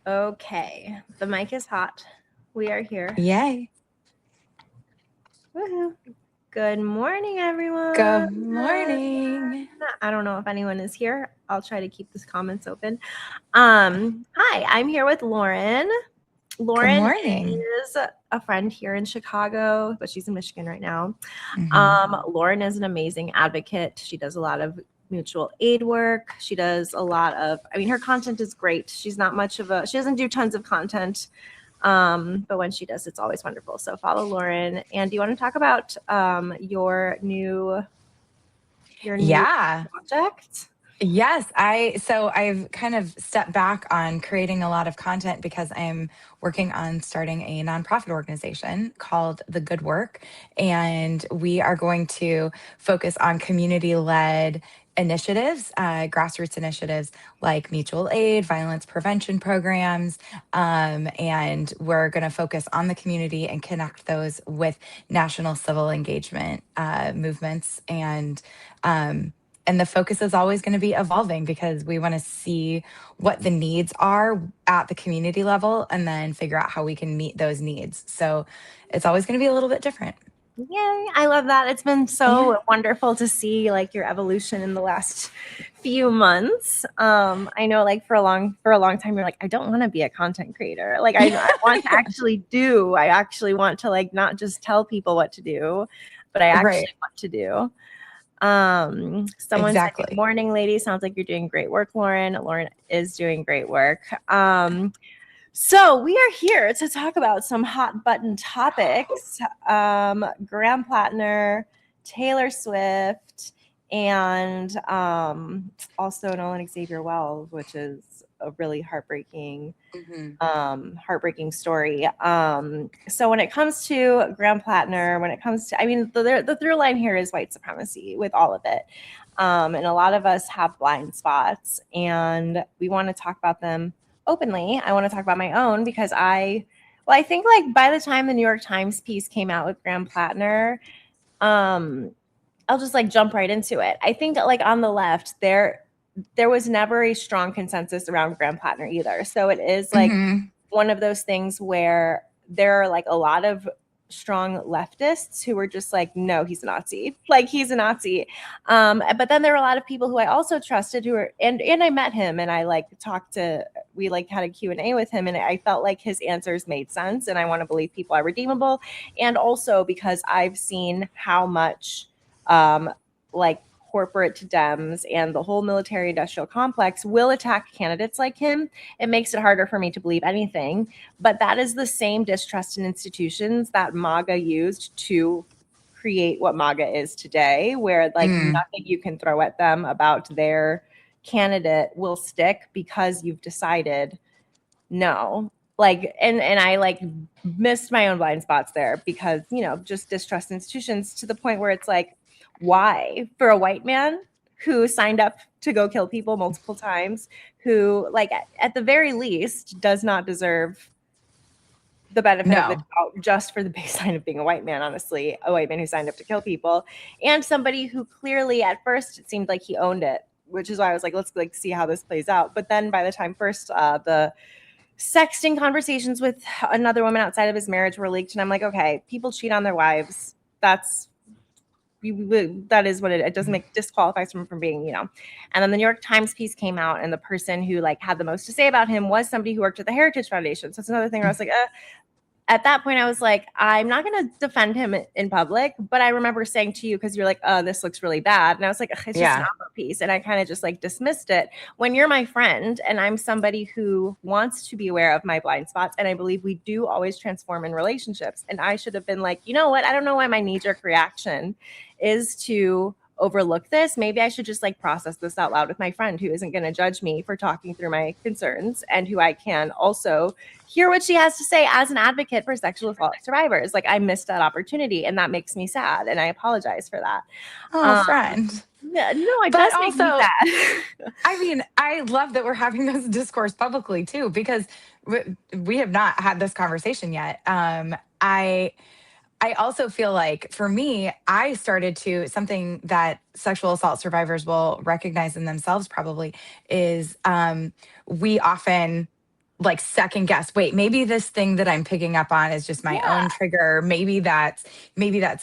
Okay, the mic is hot. We are here. Yay. Woohoo. Good morning, everyone. Good morning. I don't know if anyone is here. I'll try to keep the comments open. Hi, I'm here with Lauren. Good Lauren morning. is a friend here in Chicago, but she's in Michigan right now. hmm Lauren is an amazing advocate. She does a lot of mutual aid work. She does a lot of, her content is great. She's not much of she doesn't do tons of content, but when she does, it's always wonderful. So follow Lauren. And do you want to talk about your new Yeah. project? Yes, I've kind of stepped back on creating a lot of content because I'm working on starting a nonprofit organization called The Good Work, and we are going to focus on community-led initiatives, grassroots initiatives like mutual aid, violence prevention programs, and we're going to focus on the community and connect those with national civil engagement movements um, and the focus is always going to be evolving because we want to see what the needs are at the community level and then figure out how we can meet those needs. So it's always going to be a little bit different. Yay, I love that. It's been Yeah. so wonderful to see like your evolution in the last few months. I know like for a long time you're like, I don't want to be a content creator. Like I want to Yeah. I actually want to like not just tell people what to do, but I Right. actually want to do. Someone said, good Exactly. morning, ladies. Sounds like you're doing great work, Lauren. Lauren is doing great work. So we are here to talk about some hot button topics. Graham Platner, Taylor Swift, and also Nolan Xavier Wells, which is a really hmm heartbreaking story. So when it comes to Graham Platner, when it comes to, the through line here is white supremacy with all of it. And a lot of us have blind spots, and we want to talk about them openly. I want to talk about my own because I think like by the time the New York Times piece came out with Graham Platner, um, I'll just like jump right into it. I think that like on the left, there was never a strong consensus around Graham Platner either. So it is like hmm one of those things where there are like a lot of strong leftists who were just like, no, he's a Nazi. Like he's a Nazi. But then there were a lot of people who I also trusted who were, and I met him and I like we like had a Q&A with him and I felt like his answers made sense. And I want to believe people are redeemable. And also because I've seen how much like corporate Dems and the whole military industrial complex will attack candidates like him, it makes it harder for me to believe anything. But that is the same distrust in institutions that MAGA used to create what MAGA is today, where like mm nothing you can throw at them about their candidate will stick because you've decided no. Like and I like missed my own blind spots there because, just distrust institutions to the point where it's like, why? For a white man who signed up to go kill people multiple times, who like at the very least does not deserve the benefit of the No. doubt just for the baseline of being a white man, honestly, a white man who signed up to kill people, and somebody who clearly at first it seemed like he owned it, which is why I was like, let's like see how this plays out. But then by the time first the sexting conversations with another woman outside of his marriage were leaked, and I'm like, okay, people cheat on their wives. That is what it doesn't make disqualifies him from being, And then the New York Times piece came out, and the person who like had the most to say about him was somebody who worked at the Heritage Foundation. So it's another thing where I was like, at that point, I was like, I'm not going to defend him in public. But I remember saying to you, because you're like, oh, this looks really bad. And I was like, it's just an Yeah. opera piece. And I kind of just like dismissed it. When you're my friend and I'm somebody who wants to be aware of my blind spots, and I believe we do always transform in relationships. And I should have been like, you know what? I don't know why my knee jerk reaction is to overlook this. Maybe I should just like process this out loud with my friend who isn't going to judge me for talking through my concerns and who I can also hear what she has to say as an advocate for sexual assault survivors. Like I missed that opportunity and that makes me sad and I apologize for that. Oh, Um, friend. yeah, no, it But does make me also, sad. I mean, I love that we're having this discourse publicly too, because we have not had this conversation yet. I also feel like for me, I started to something that sexual assault survivors will recognize in themselves probably is we often like second guess, wait, maybe this thing that I'm picking up on is just my Yeah. own trigger. Maybe that's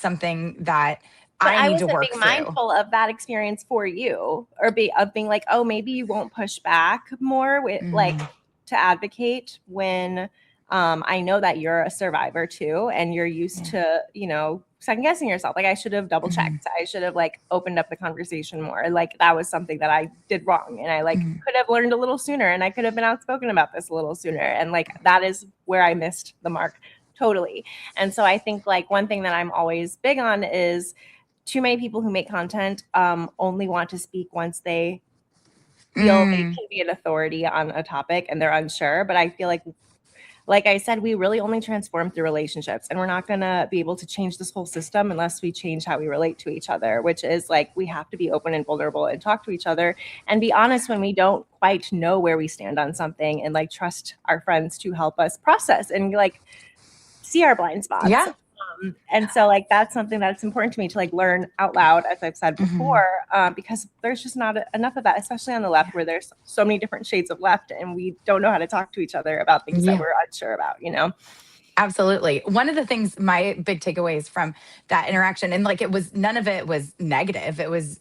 something that But I I need to wasn't work being through. mindful of that experience for you, or being like, oh, maybe you won't push back more with like Mhm. to advocate when I know that you're a survivor too, and you're used Yeah. to, second guessing yourself. Like I should have double Mhm. checked. I should have like opened up the conversation more. Like that was something that I did wrong, and I like Mhm. could have learned a little sooner, and I could have been outspoken about this a little sooner. And like that is where I missed the mark totally. And so I think like one thing that I'm always big on is too many people who make content only want to speak once they feel they Mm. can be an authority on a topic and they're unsure. But I feel like I said, we really only transform through relationships, and we're not going to be able to change this whole system unless we change how we relate to each other, which is like we have to be open and vulnerable and talk to each other and be honest when we don't quite know where we stand on something, and like trust our friends to help us process and like see our blind spots. Yeah. And so like that's something that's important to me to like learn out loud, as I've said Mhm. before, because there's just not enough of that, especially on the left where there's so many different shades of left and we don't know how to talk to each other about things that Yeah. we're unsure about. Absolutely. One of the things, my big takeaways from that interaction, and like it was, none of it was negative.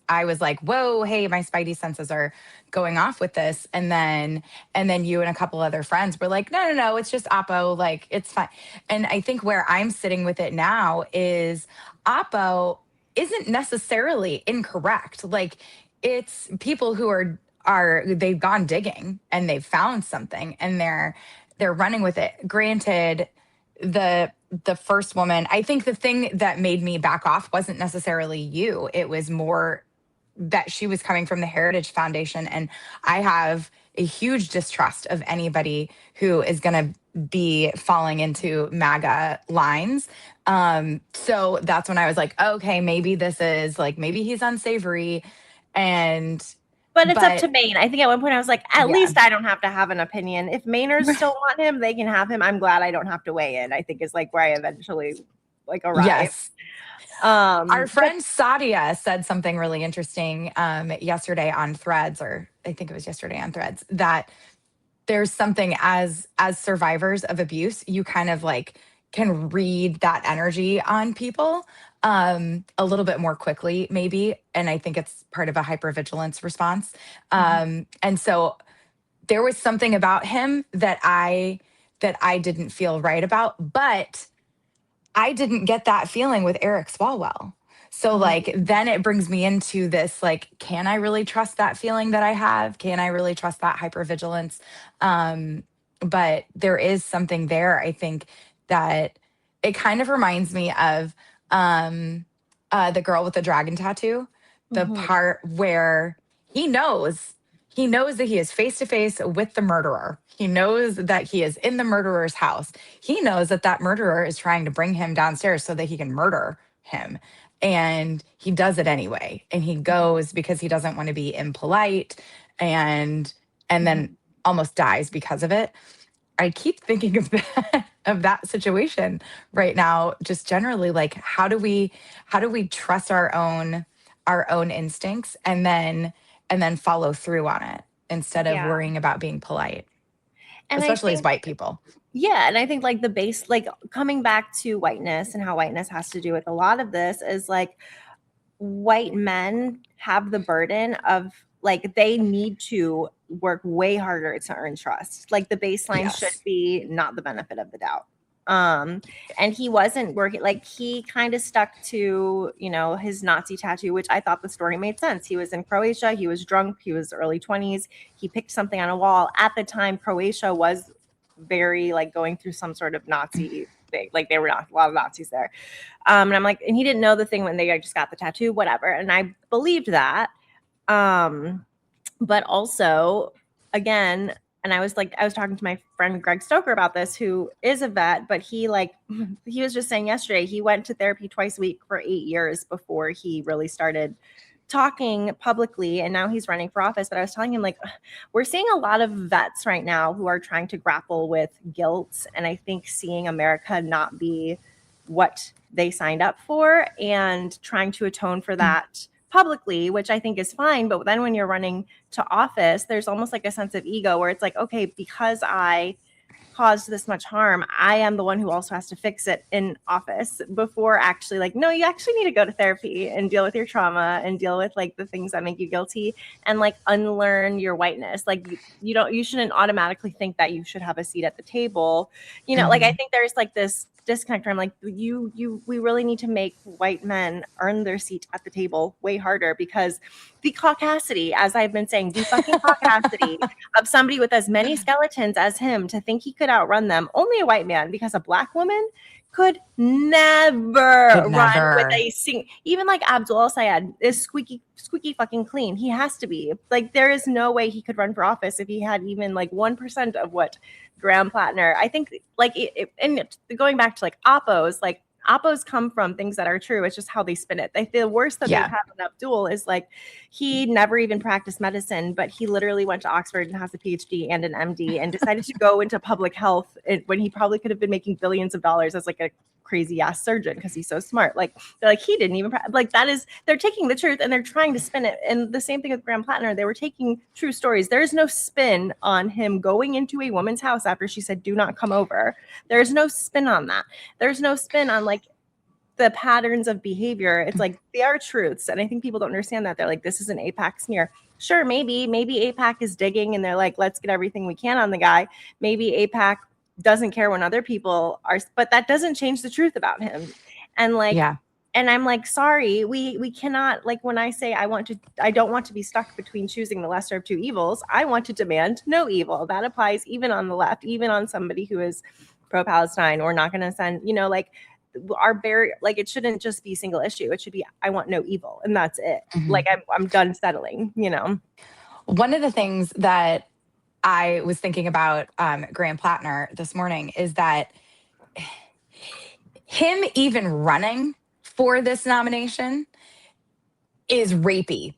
I was like, whoa, hey, my spidey senses are going off with this. And then you and a couple other friends were like, no, no, no, it's just Oppo. Like, it's fine. And I think where I'm sitting with it now is Oppo isn't necessarily incorrect. Like, it's people who they've gone digging and they've found something and they're running with it. Granted, the first woman, I think the thing that made me back off wasn't necessarily you. It was more that she was coming from the Heritage Foundation, and I have a huge distrust of anybody who is going to be falling into MAGA lines. So that's when I was like, okay, maybe this is like, maybe he's unsavory. And But it's up but to Maine. I think at one point I was like, at yeah. least I don't have to have an opinion. If Mainers still want him, they can have him. I'm glad I don't have to weigh in. I think is like where I eventually like arrived. Yes. Our But friend Sadia said something really interesting yesterday on Threads, or I think it was yesterday on Threads, that there's something, as survivors of abuse, you kind of like can read that energy on people a little bit more quickly, maybe. And I think it's part of a hypervigilance response. And so there was something about him that I didn't feel right about, but I didn't get that feeling with Eric Swalwell. So like then it brings me into this, like, can I really trust that feeling that I have? Can I really trust that hypervigilance? But there is something there, I think, that it kind of reminds me of um the girl with the dragon tattoo, the Mhm. part where he knows he knows that he is face to face with the murderer. He knows that he is in the murderer's house. He knows that that murderer is trying to bring him downstairs so that he can murder him. And he does it anyway. And he goes because he doesn't want to be impolite, and then Mhm. almost dies because of it. I keep thinking of that situation right now, just generally, like, how do we trust our own instincts, and then follow through on it instead of Yeah. worrying about being polite, And I especially as think, white people. yeah, and I think like the base, like coming back to whiteness and how whiteness has to do with a lot of this is like white men have the burden of like they need to work way harder to earn trust. Like the baseline should Yes. be not the benefit of the doubt. Um and he wasn't working, like he kind of stuck to, his Nazi tattoo, which I thought the story made sense. He was in Croatia, he was drunk, he was early 20s, he picked something on a wall. At the time Croatia was very like going through some sort of Nazi thing. Like there were not a lot of Nazis there. And I'm like, and he didn't know the thing when they just got the tattoo, whatever. And I believed that. Um, but also, again, and I was talking to my friend Greg Stoker about this, who is a vet, but he like, he was just saying yesterday, he went to therapy twice a week for 8 years before he really started talking publicly, and now he's running for office. But I was telling him like we're seeing a lot of vets right now who are trying to grapple with guilt, and I think seeing America not be what they signed up for and trying to atone for that publicly, which I think is fine. But then when you're running to office, there's almost like a sense of ego where it's like, okay, because I caused this much harm, I am the one who also has to fix it in office before actually like, no, you actually need to go to therapy and deal with your trauma and deal with like the things that make you guilty and like unlearn your whiteness. Like you shouldn't automatically think that you should have a seat at the table. Like I Hmm. think there's like this disconnect where I'm like, we really need to make white men earn their seat at the table way harder because the caucasity, as I've been saying, the fucking caucasity of somebody with as many skeletons as him to think he could outrun them. Only a white man, because a black woman could never Could run with never. even like Abdul Sayed is squeaky fucking clean. He has to be. Like there is no way he could run for office if he had even like 1% of what Graham Platner. I think like and going back to like Oppos come from things that are true. It's just how they spin it. The worst that they've Yeah. had with Abdul is like he never even practiced medicine, but he literally went to Oxford and has a PhD and an MD and decided to go into public health when he probably could have been making billions of dollars as like a crazy ass surgeon because he's so smart. Like they're like he didn't even like that is they're taking the truth and they're trying to spin it. And the same thing with Graham Plattner, they were taking true stories. There's no spin on him going into a woman's house after she said do not come over. There's no spin on that. There's no spin on like the patterns of behavior. It's like they are truths. And I think people don't understand that. They're like, this is an APAC smear. Sure, maybe APAC is digging and they're like, let's get everything we can on the guy. Maybe APAC doesn't care when other people are, but that doesn't change the truth about him. And like, Yeah. and I'm like, sorry, we cannot, like when I say I don't want to be stuck between choosing the lesser of two evils, I want to demand no evil. That applies even on the left, even on somebody who is pro-Palestine or not going to send, like our barrier, like it shouldn't just be single issue. It should be I want no evil, and that's it. Hmm. Like I'm done settling. One of the things that I was thinking about Graham Plattner this morning is that him even running for this nomination is rapey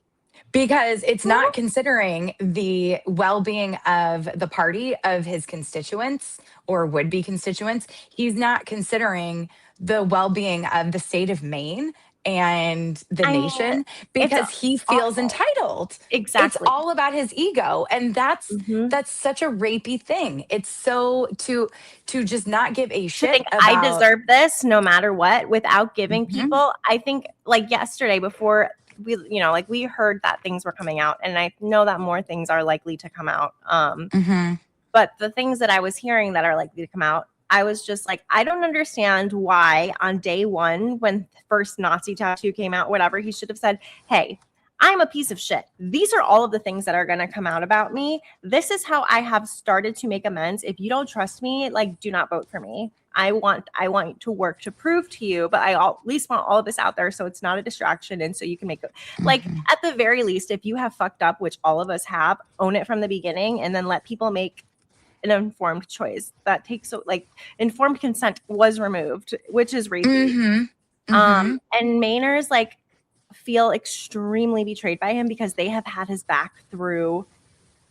because it's not considering the well-being of the party, of his constituents or would-be constituents. He's not considering the well-being of the state of Maine and the I mean, nation it's because he feels awful. entitled. It's Exactly. all about his ego, and that's Mm-hmm. that's such a rapey thing. It's so to just not give a To shit think I about. deserve this no matter what without giving Mhm. people. I think like yesterday before like we heard that things were coming out, and I know that more things are likely to come out. Mhm. But the things that I was hearing that are likely to come out, I was just like, I don't understand why on day one, when the first Nazi tattoo came out, whatever, he should have said, hey, I'm a piece of shit. These are all of the things that are going to come out about me. This is how I have started to make amends. If you don't trust me, like, do not vote for me. I want to work to prove to you, but I at least want all of this out there so it's not a distraction and so you can make it like Mhm. at the very least, if you have fucked up, which all of us have, own it from the beginning and then let people make an informed choice that takes so like informed consent was removed, which is rapey. Mhm. Mhm. And Mainers like feel extremely betrayed by him because they have had his back through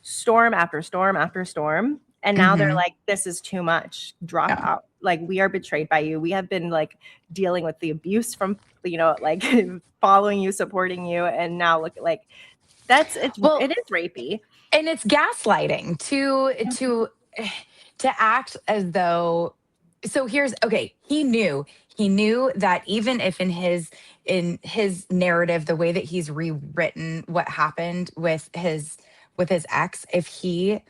storm after storm after storm. And now they're Mhm. like, this is too much. Drop Yeah. out. Like we are betrayed by you. We have been like dealing with the abuse from like following you, supporting you, and now look like Well, it is rapey. and it's gaslighting to act as though. So here's okay, he knew that even if in his narrative, the way that he's rewritten what happened with his ex, if he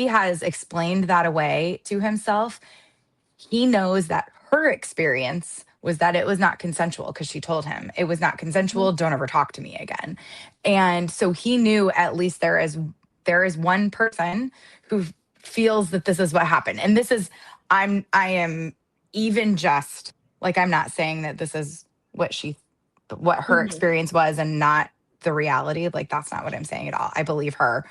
has explained that away to himself, he knows that her experience was that it was not consensual because she told him it was not Mhm. consensual, don't ever talk to me again. And so he knew at least there is one person who feels that this is what happened. And this is I am even just like, I'm not saying that this is what her Mhm. experience was and not the reality. Like, that's not what I'm saying at all. I believe her.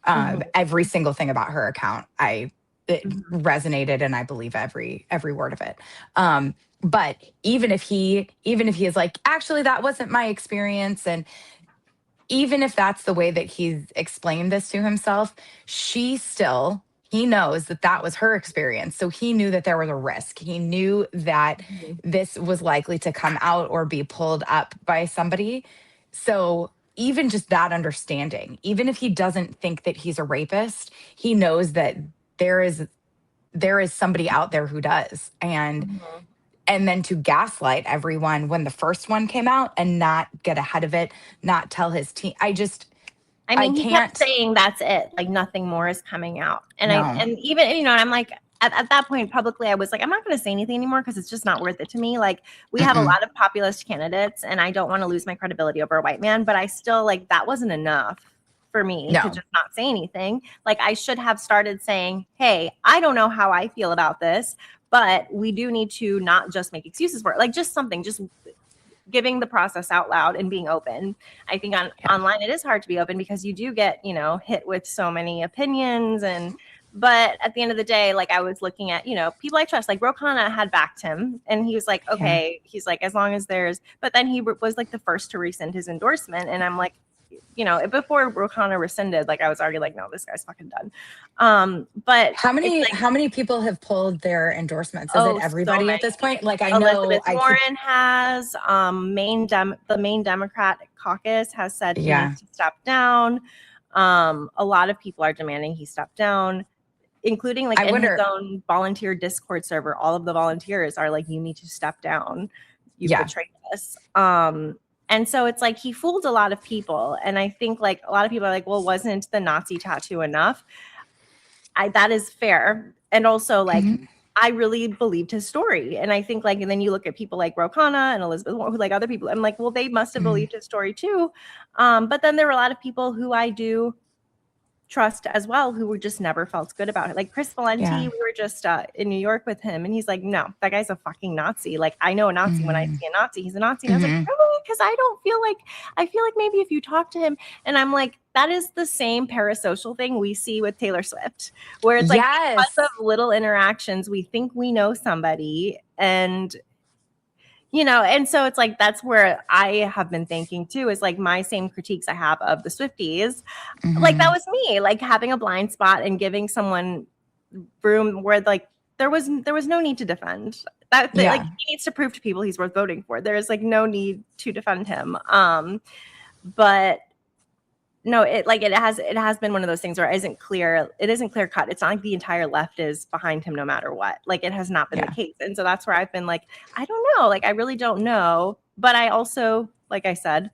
Mhm. Every single thing about her account, it Mhm. resonated, and I believe every word of it. But even if he is like, actually, that wasn't my experience, and even if that's the way that he's explained this to himself, he knows that that was her experience. So he knew that there was a risk. He knew that Mhm. this was likely to come out or be pulled up by somebody. So even just that understanding, even if he doesn't think that he's a rapist, he knows that there is there is somebody out there who does. Mhm. And then to gaslight everyone when the first one came out and not get ahead of it, not tell his team. I I mean, he kept can't. saying that's it, like nothing more is coming out. No. And even, and I'm like, at that point publicly, I was like, I'm not going to say anything anymore because it's just not worth it to me. Like, we have a Mm-mm. lot of populist candidates and I don't want to lose my credibility over a white man, but I still, like, that wasn't enough for me to No. just not say anything. Like, I should have started saying, hey, I don't know how I feel about this, but we do need to not just make excuses for it. Like, just something, just giving the process out loud and being open. I think Yeah. online it is hard to be open because you do get, hit with so many opinions. But at the end of the day, like, I was looking at, people I trust, like Rokana had backed him and he was like, Yeah. okay, he's like, as long as but then he was like the first to rescind his endorsement. And I'm like, before Rokana rescinded, like, I was already like, no, this guy's fucking done. But How it's many like, how many people have pulled their endorsements? Is it oh, so everybody at this many. point? Like I know Elizabeth I keep Warren has, the main Democratic caucus has said he yeah. needs to step down. A lot of people are demanding he step down, including like I in his wonder, own volunteer Discord server. All of the volunteers are like, you need to step down. You've yeah. betrayed us. And so it's like he fooled a lot of people. And I think like a lot of people are like, well, wasn't the Nazi tattoo enough? That is fair. And also, like, Mhm. I really believed his story. And I think, like, and then you look at people like Rokana and Elizabeth, who, like, other people, I'm like, well, they must have Mhm. believed his story too. But then there were a lot of people who I do trust as well who were just never felt good about it. Like Chris Valenti, Yeah. we were just in New York with him, and he's like, no, that guy's a fucking Nazi. Like, I know a Nazi when I Mhm. see a Nazi. He's a Nazi. And I was like, Mhm. really? Because I feel like maybe if you talk to him, and I'm like, that is the same parasocial thing we see with Taylor Swift, where it's like, because Yes. of little interactions, we think we know somebody. And and so it's like, that's where I have been thinking too, is like my same critiques I have of the Swifties, like, that Mhm. was me, like, having a blind spot and giving someone room where, like, there was no need to defend like, Yeah. he needs to prove to people he's worth voting for. There's like no need to defend him. But no, it has been one of those things where it isn't clear cut. It's not like the entire left is behind him no matter what. Like, it has not been the Yeah. case. And so that's where I've been like, I don't know, like, I really don't know. But I also, like I said,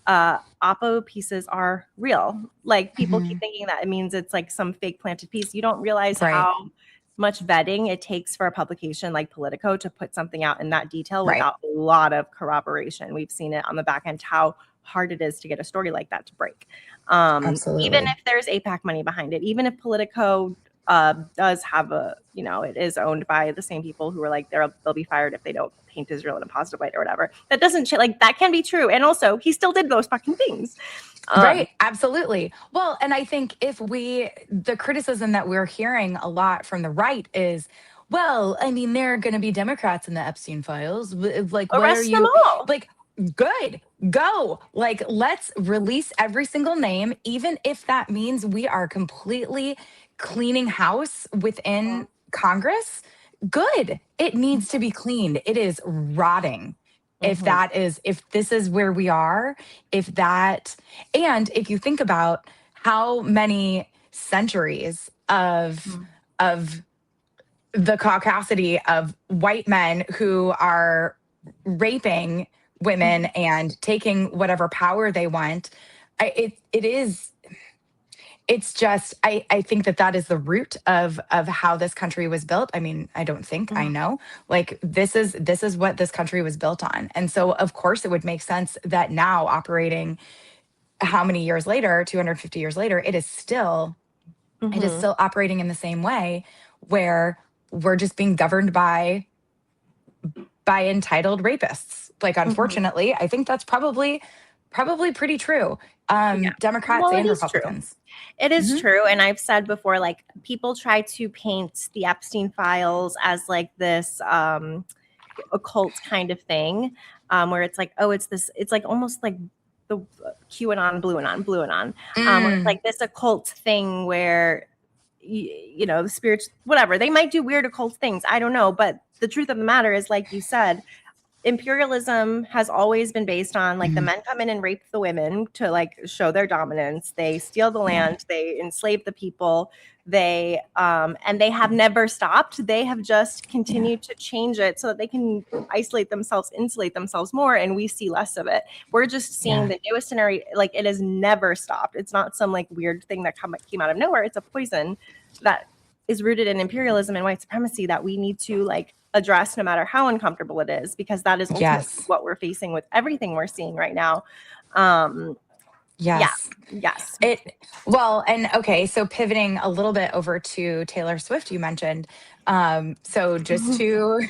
oppo pieces are real. Like, people keep Mhm. thinking that it means it's like some fake planted piece. You don't realize Right. how much vetting it takes for a publication like Politico to put something out in that detail Right. without a lot of corroboration. We've seen it on the back end, how hard it is to get a story like that to break. Even Absolutely. if there's APAC money behind it, even if Politico does have it is owned by the same people who are like, they'll be fired if they don't paint Israel in a positive light or whatever. That doesn't like, that can be true. And also, he still did those fucking things. Right, absolutely. Well, and I think the criticism that we're hearing a lot from the right is, well, I mean, there are going to be Democrats in the Epstein files. Like, what are Arrest them you all. like? Good, go. Like, let's release every single name, even if that means we are completely cleaning house within Congress. Good. It needs to be cleaned. It is rotting. Mm-hmm. If this is where we are, if that and if you think about how many centuries of the caucasity of white men who are raping women and taking whatever power they want, it is it's just I think that is the root of how this country was built. I mean, I don't think I know. Like this is what this country was built on. And so of course it would make sense that now operating how many years later, 250 years later, it is Mm-hmm. still operating in the same way where we're just being governed by entitled rapists. Like Mm-hmm. unfortunately, I think that's probably pretty true. Yeah. Democrats Well, it and is true. Republicans. It is Mhm. true. And I've said before, like, people try to paint the Epstein files as like this occult kind of thing, where it's like, oh, it's like almost like the QAnon, Blue Anon, where it's Mm, like this occult thing where, the spirits, whatever, they might do weird occult things. I don't know. But the truth of the matter is, like you said, imperialism has always been based on like the Mhm. men come in and rape the women to like show their dominance. They steal the Yeah. land, they enslave the people. They and they have never stopped. They have just Yeah. continued to change it so that they can isolate themselves, insulate themselves more, and we see less of it. We're just seeing Yeah. the newest scenario. Like it has never stopped. It's not some like weird thing that came out of nowhere. It's a poison that is rooted in imperialism and white supremacy that we need to like address no matter how uncomfortable it is, because that is ultimately Yes. what we're facing with everything we're seeing right now. Um, yeah, Yes. yes. It well, and okay, so pivoting a little bit over to Taylor Swift, you mentioned. So just to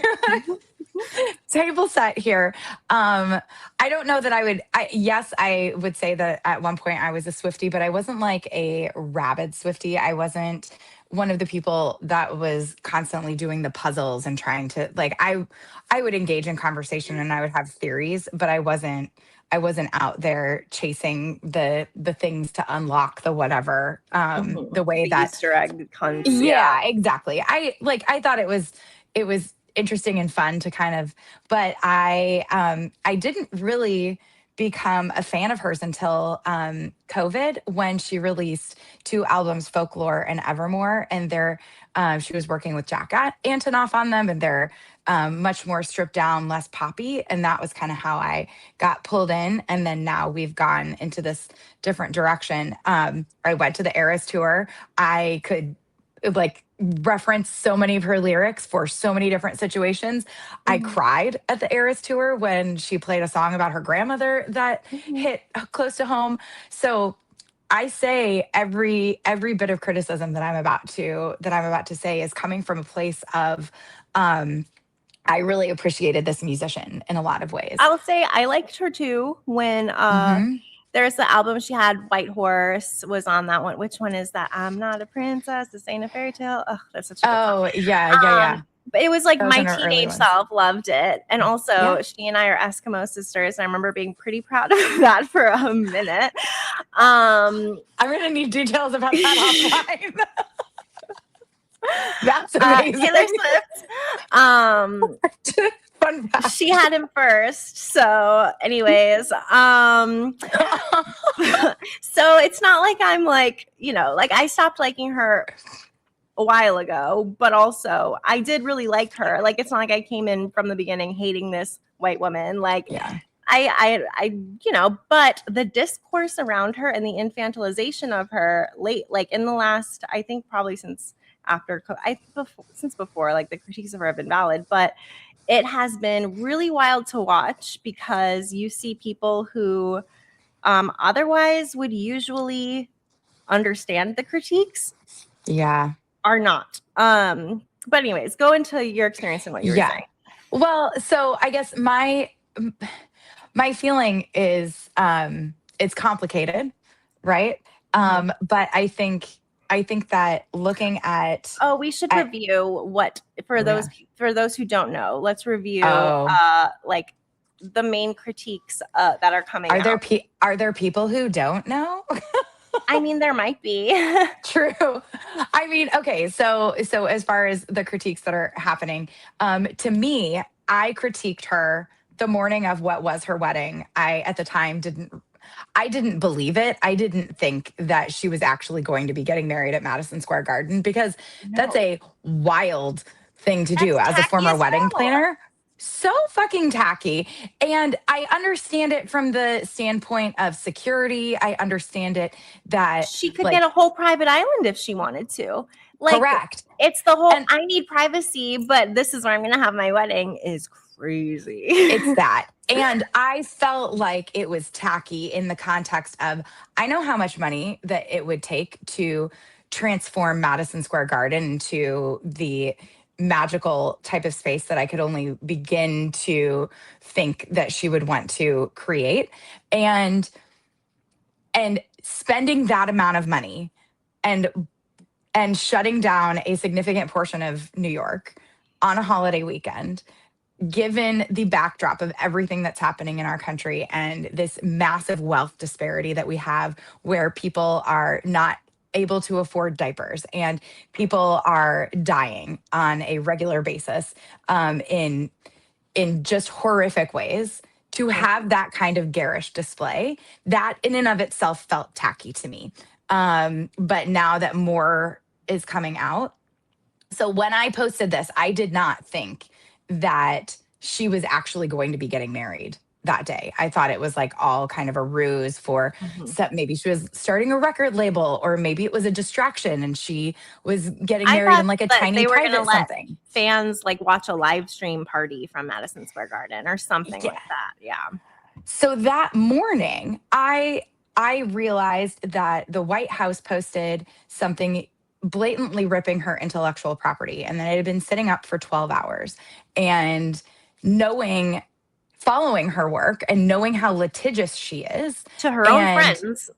table set here. I don't know that yes, I would say that at one point I was a Swiftie, but I wasn't like a rabid Swiftie. I wasn't one of the people that was constantly doing the puzzles and trying to like I would engage in conversation and I would have theories, but I wasn't out there chasing the things to unlock the whatever Mhm. the way The that Easter egg hunts, yeah. yeah, exactly. I thought it was interesting and fun to kind of, but I didn't really become a fan of hers until COVID, when she released two albums, Folklore and Evermore, and she was working with Jack Antonoff on them, and they're much more stripped down, less poppy, and that was kind of how I got pulled in. And then now we've gone into this different direction. I went to the Eras tour. I could like reference so many of her lyrics for so many different situations. I Mhm. cried at the Eras tour when she played a song about her grandmother that Mhm. hit close to home. So I say every bit of criticism that I'm about to say is coming from a place of I really appreciated this musician in a lot of ways. I'll say I liked her too when Hmm. there's the album she had, White Horse was on that one. Which one is that? I'm not a princess, this ain't a fairy tale. Oh, that's such a good Oh yeah, yeah, song. yeah. But it was like Those my in her early teenage ones. self loved it. And Yeah. also she and I are Eskimo sisters. And I remember being pretty proud of that for a minute. Um I'm gonna need details about that offline. That's Taylor amazing. Swift. Um Fun she fact. had him first. So anyways, so it's not like I'm like, like I stopped liking her a while ago, but also I did really like her. Like it's not like I came in from the beginning hating this white woman. Like Yeah. but the discourse around her and the infantilization of her like in the last, I think probably since since before, like the critiques of her have been valid, but it has been really wild to watch because you see people who otherwise would usually understand the critiques Yeah. are not. But anyways, go into your experience and what you were Yeah. saying. Well, so I guess my feeling is it's complicated, right? Mhm. But I think that looking at Oh, we should at review what for oh those yeah. for those who don't know. Let's review Oh, like the main critiques that are coming are there out. are there people who don't know? I mean, there might be. True. I mean, okay, so as far as the critiques that are happening, to me, I critiqued her the morning of what was her wedding. I at the time didn't believe it. I didn't think that she was actually going to be getting married at Madison Square Garden, because that's No, a wild thing to do that's as a tacky former as wedding hell. planner. So fucking tacky. And I understand it from the standpoint of security. I understand it that, She could get a like, whole private island if she wanted to. Like correct. it's the whole And I need privacy, but this is where I'm going to have my wedding is it's crazy. that. And I felt like it was tacky in the context of I know how much money that it would take to transform Madison Square Garden into the magical type of space that I could only begin to think that she would want to create. And spending that amount of money and shutting down a significant portion of New York on a holiday weekend, given the backdrop of everything that's happening in our country and this massive wealth disparity that we have, where people are not able to afford diapers and people are dying on a regular basis in in just horrific ways, to have that kind of garish display, that in and of itself felt tacky to me. But now that more is coming out, so when I posted this, I did not think that she was actually going to be getting married that day. I thought it was like all kind of a ruse for maybe she was starting a record label, or maybe it was a distraction and she was getting I married thought in like a that tiny they were going to private let something. fans like watch a live stream party from Madison Square Garden or something Yeah. like that. Yeah. So that morning, I realized that the White House posted something blatantly ripping her intellectual property, and that it had been sitting up for 12 hours. And knowing, following her work and knowing how litigious she is, To her own and friends.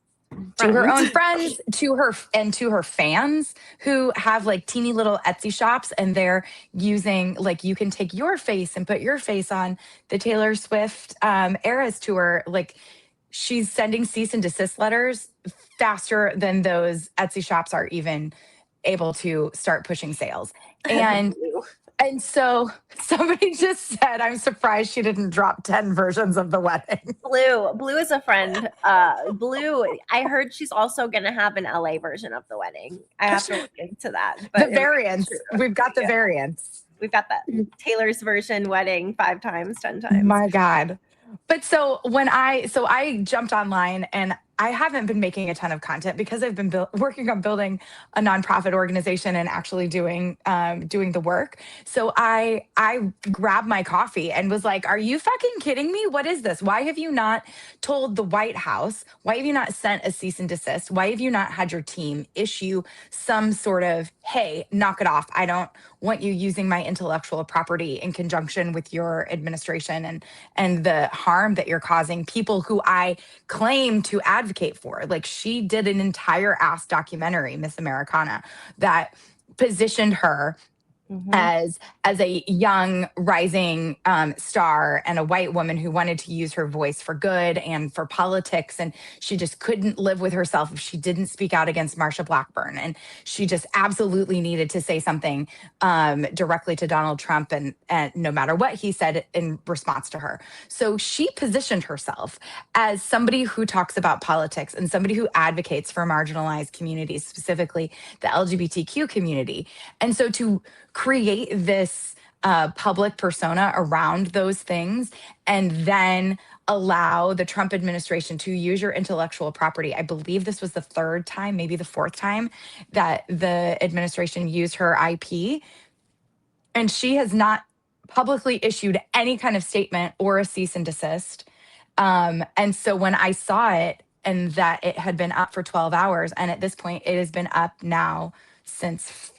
to her own friends, to her fans who have like teeny little Etsy shops, and they're using, like, you can take your face and put your face on the Taylor Swift Eras tour. Like, she's sending cease and desist letters faster than those Etsy shops are even able to start pushing sales. And so somebody just said, I'm surprised she didn't drop 10 versions of the wedding. Blue is a friend. Blue, I heard she's also going to have an LA version of the wedding. I have to look into that. But The variants. We've got the variants. We've got that Taylor's version wedding 5 times, 10 times. My God. But so I jumped online, and I haven't been making a ton of content because I've been working on building a nonprofit organization and actually doing the work. So I grabbed my coffee and was like, "Are you fucking kidding me? What is this? Why have you not told the White House? Why have you not sent a cease and desist? Why have you not had your team issue some sort of, hey, knock it off. I don't want you using my intellectual property in conjunction with your administration and the harm that you're causing people who I claim to advocate for." Like, she did an entire ass documentary, Miss Americana, that positioned her as a young rising star and a white woman who wanted to use her voice for good and for politics, and she just couldn't live with herself if she didn't speak out against Marsha Blackburn, and she just absolutely needed to say something directly to Donald Trump, and no matter what he said in response to her. So she positioned herself as somebody who talks about politics and somebody who advocates for marginalized communities, specifically the LGBTQ community. And so to create this public persona around those things, and then allow the Trump administration to use your intellectual property. I believe this was the third time, maybe the fourth time, that the administration used her IP. And she has not publicly issued any kind of statement or a cease and desist. And so when I saw it, and that it had been up for 12 hours, and at this point, it has been up now since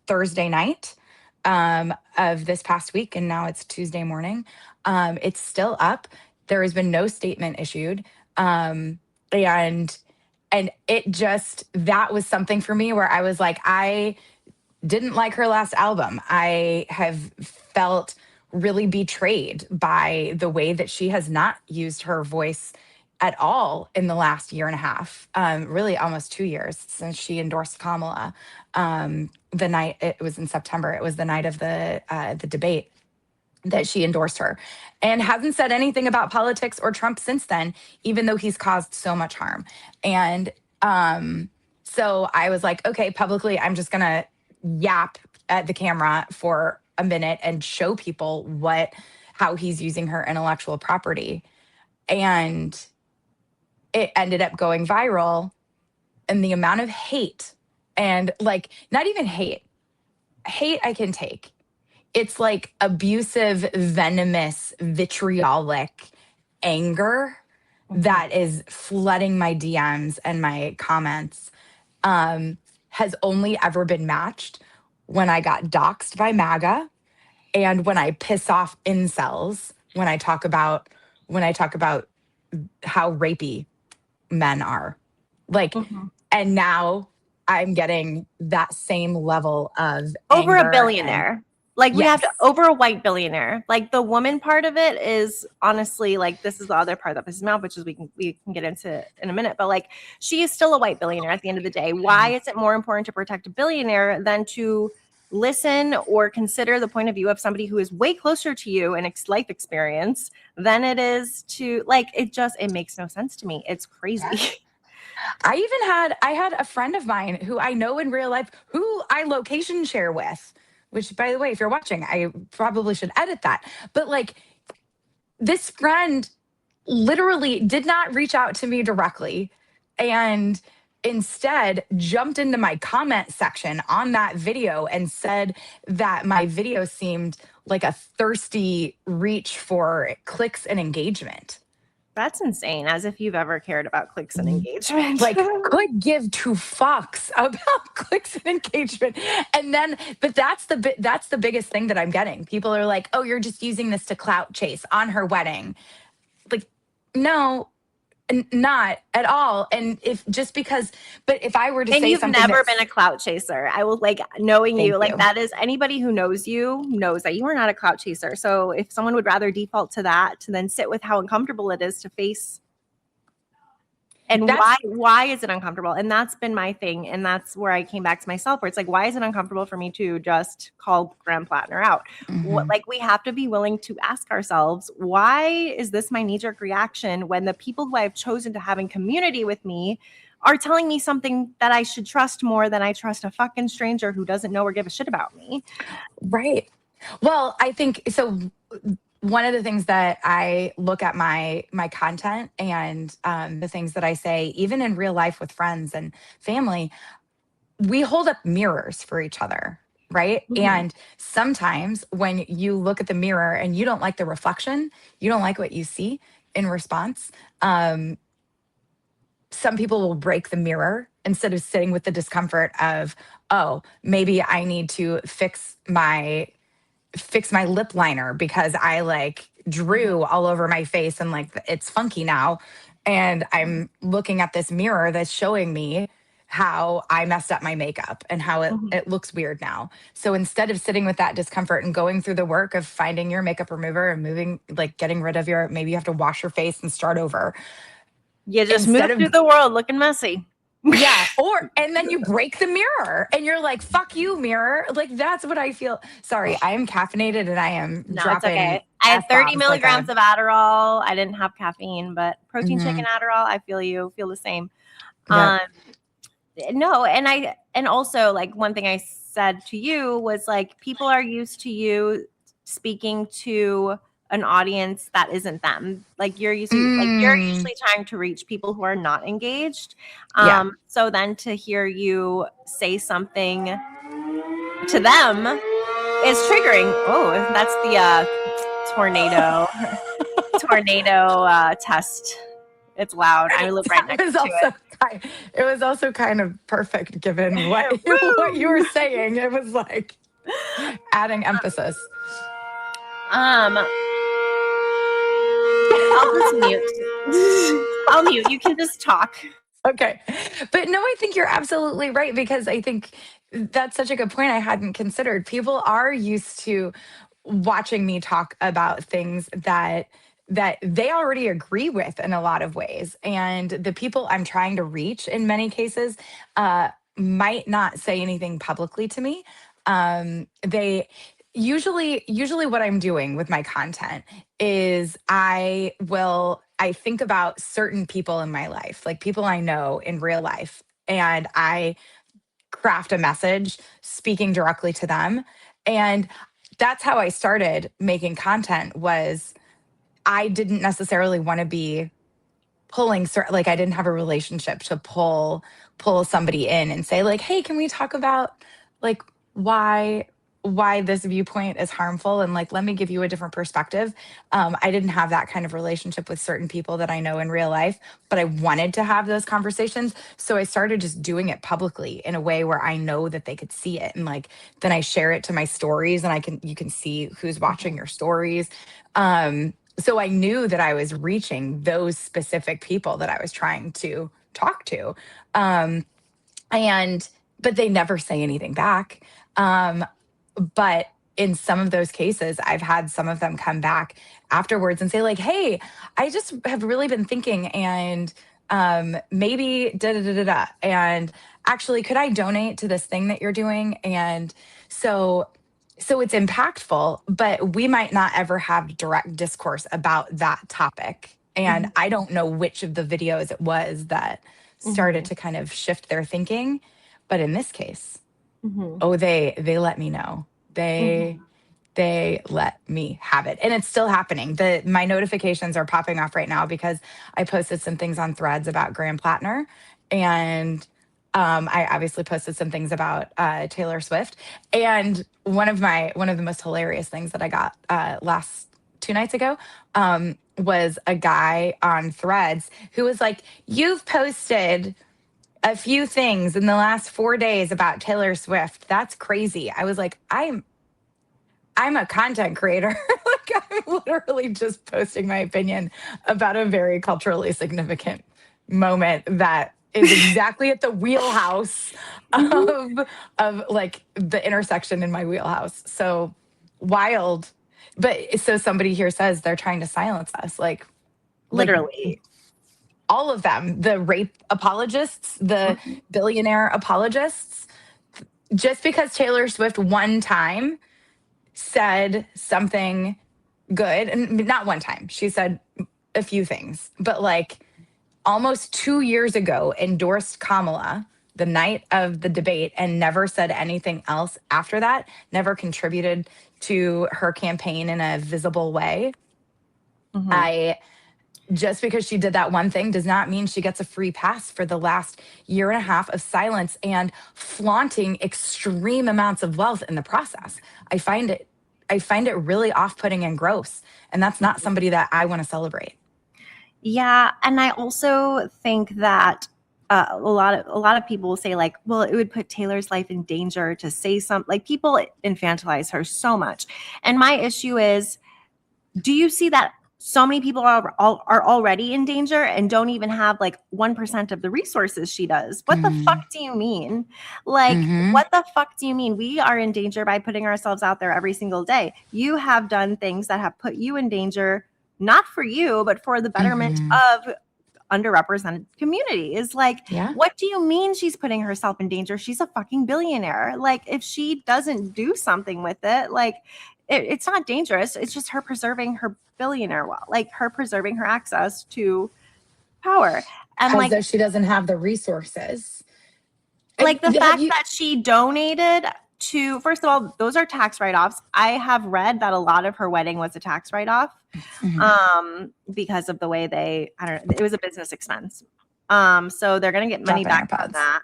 Thursday night of this past week, and now it's Tuesday morning. It's still up. There has been no statement issued, and it just, that was something for me where I was like, I didn't like her last album. I have felt really betrayed by the way that she has not used her voice at all in the last year and a half, really almost 2 years since she endorsed Kamala. The night, it was in September, it was the night of the debate that she endorsed her, and hasn't said anything about politics or Trump since then, even though he's caused so much harm. And so I was like, okay, publicly, I'm just gonna yap at the camera for a minute and show people how he's using her intellectual property. And it ended up going viral, and the amount of hate, and like, not even hate I can take. It's like abusive, venomous, vitriolic anger that is flooding my DMs and my comments, has only ever been matched when I got doxxed by MAGA, and when I piss off incels, when I talk about how rapey men are. Like, and now I'm getting that same level of over a anger. billionaire. Like, we have to, Yes. over a white billionaire. Like, the woman part of it is honestly, like, this is the other part that pisses me off, which is we can get into in a minute. But like, she is still a white billionaire at the end of the day. Why is it more important to protect a billionaire than to listen or consider the point of view of somebody who is way closer to you in life experience than it is to like it makes no sense to me. It's crazy. I had a friend of mine who I know in real life who I location share with, which by the way, if you're watching, I probably should edit that. But like this friend literally did not reach out to me directly and instead jumped into my comment section on that video and said that my video seemed like a thirsty reach for clicks and engagement. That's insane. As if you've ever cared about clicks and engagement. Like could give two fucks about clicks and engagement. And then but that's the biggest thing that I'm getting. People are like, "Oh, you're just using this to clout chase on her wedding." Like no, not at all. And if just because, but if I were to And say you've something never that's, been a clout chaser. I will like knowing thank you, like you. that is anybody who knows you knows that you are not a clout chaser. So if someone would rather default to that to then sit with how uncomfortable it is to face and That's why is it uncomfortable? And that's been my thing. And that's where I came back to myself where it's like, why is it uncomfortable for me to just call Graham Platner out? mhm. Like we have to be willing to ask ourselves, why is this my knee-jerk reaction when the people who I've chosen to have in community with me are telling me something that I should trust more than I trust a fucking stranger who doesn't know or give a shit about me? Right. Well, I think so. One of the things that I look at my content and the things that I say, even in real life with friends and family, we hold up mirrors for each other, right? Mhm. And sometimes when you look at the mirror and you don't like the reflection, you don't like what you see in response. Um, some people will break the mirror instead of sitting with the discomfort of, oh, maybe I need to fix my lip liner because I like Mhm. drew all over my face and like it's funky now. And I'm looking at this mirror that's showing me how I messed up my makeup and how Mhm. it looks weird now. So instead of sitting with that discomfort and going through the work of finding your makeup remover and moving, like getting rid of your, maybe you have to wash your face and start over. You just Instead move through of the world looking messy. yeah, or and then you break the mirror and you're like, fuck you, mirror. Like that's what I feel. Sorry, I am caffeinated and I am No, it's dropping okay. I had F 30 bombs like milligrams a of Adderall. I didn't have caffeine, but protein shake mhm, and Adderall, I feel you, feel the same. yep. Um, no, and also like one thing I said to you was like people are used to you speaking to an audience that isn't them. Like you're Mm, usually trying to reach people who are not engaged. yeah. So then to hear you say something to them is triggering. Oh, that's the tornado test. It's loud. I live right That next was to it. also it was also kind of perfect given what what you were Woo! saying. It was like adding emphasis. Um, I'll just mute. I'll mute. You can just talk. Okay. But no, I think you're absolutely right because I think that's such a good point I hadn't considered. People are used to watching me talk about things that they already agree with in a lot of ways. And the people I'm trying to reach in many cases might not say anything publicly to me. They usually what I'm doing with my content is I think about certain people in my life, like people I know in real life, and I craft a message speaking directly to them. And that's how I started making content was I didn't necessarily want to be like I didn't have a relationship to pull somebody in and say like, "Hey, can we talk about like why why this viewpoint is harmful and like let me give you a different perspective." I didn't have that kind of relationship with certain people that I know in real life, but I wanted to have those conversations, so I started just doing it publicly in a way where I know that they could see it and like then I share it to my stories and I can you can see who's watching your stories. So I knew that I was reaching those specific people that I was trying to talk to. Um, and, but they never say anything back. Um, but in some of those cases, I've had some of them come back afterwards and say, like, hey, I just have really been thinking and maybe da da da da da. And actually, could I donate to this thing that you're doing? And so, so it's impactful, but we might not ever have direct discourse about that topic. And Mhm. I don't know which of the videos it was that started Mhm. to kind of shift their thinking. But in this case, Mhm. oh, they let me know. They Mhm. they let me have it, and it's still happening. The My notifications are popping off right now because I posted some things on Threads about Graham Platner, and I obviously posted some things about Taylor Swift. And one of the most hilarious things that I got last 2 nights ago was a guy on Threads who was like, "You've posted a few things in the last 4 days about Taylor Swift. That's crazy." I was like, I'm a content creator. Like, I'm literally just posting my opinion about a very culturally significant moment that is exactly at the wheelhouse Mhm. of like the intersection in my wheelhouse. So wild. But so somebody here says they're trying to silence us. Like Literally. all of them, the rape apologists, the Mhm. billionaire apologists, just because Taylor Swift one time said something good, and not one time, she said a few things, but like almost 2 years ago endorsed Kamala the night of the debate and never said anything else after that, never contributed to her campaign in a visible way. Mhm. I Just because she did that one thing does not mean she gets a free pass for the last year and a half of silence and flaunting extreme amounts of wealth in the process. I find it I find it really off-putting and gross, and that's not somebody that I want to celebrate. Yeah, and I also think that a lot of people will say like, well, it would put Taylor's life in danger to say something. Like people infantilize her so much, and my issue is, do you see that so many people are already in danger and don't even have like 1% of the resources she does? What the fuck Mm-hmm. do you mean? Like, Mm-hmm. what the fuck do you mean? We are in danger by putting ourselves out there every single day. You have done things that have put you in danger, not for you, but for the betterment Mm-hmm. of underrepresented communities. Like, Yeah. what do you mean she's putting herself in danger? She's a fucking billionaire. Like, if she doesn't do something with it, like, it's not dangerous. It's just her preserving her billionaire wealth, like her preserving her access to power. And As though she doesn't have the resources. And like the have fact you that she donated to, first of all, those are tax write-offs. I have read that a lot of her wedding was a tax write-off, Mhm. because of the way I don't know, it was a business expense. So they're going to get money Dropping back our from pads?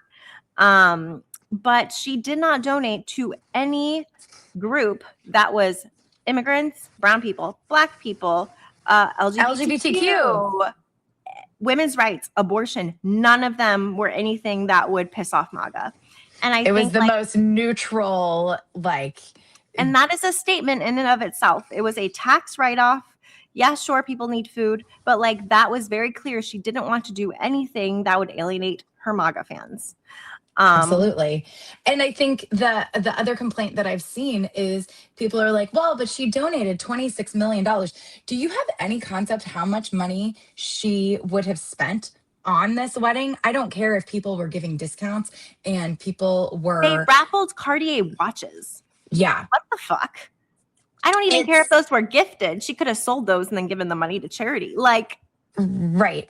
that. But she did not donate to any group that was immigrants, brown people, black people, LGBTQ. LGBTQ, women's rights, abortion. None of them were anything that would piss off MAGA. And I It was think the like, most neutral, like, and that is a statement in and of itself. It was a tax write-off. Yeah, sure, people need food, but like that was very clear. She didn't want to do anything that would alienate her MAGA fans. Um, absolutely. And I think the other complaint that I've seen is people are like, well, but she donated $26 million. Do you have any concept how much money she would have spent on this wedding? I don't care if people were giving discounts and people they were, raffled Cartier watches. yeah, What the fuck? I don't even care if it's those were gifted. She could have sold those and then given the money to charity. Like, right.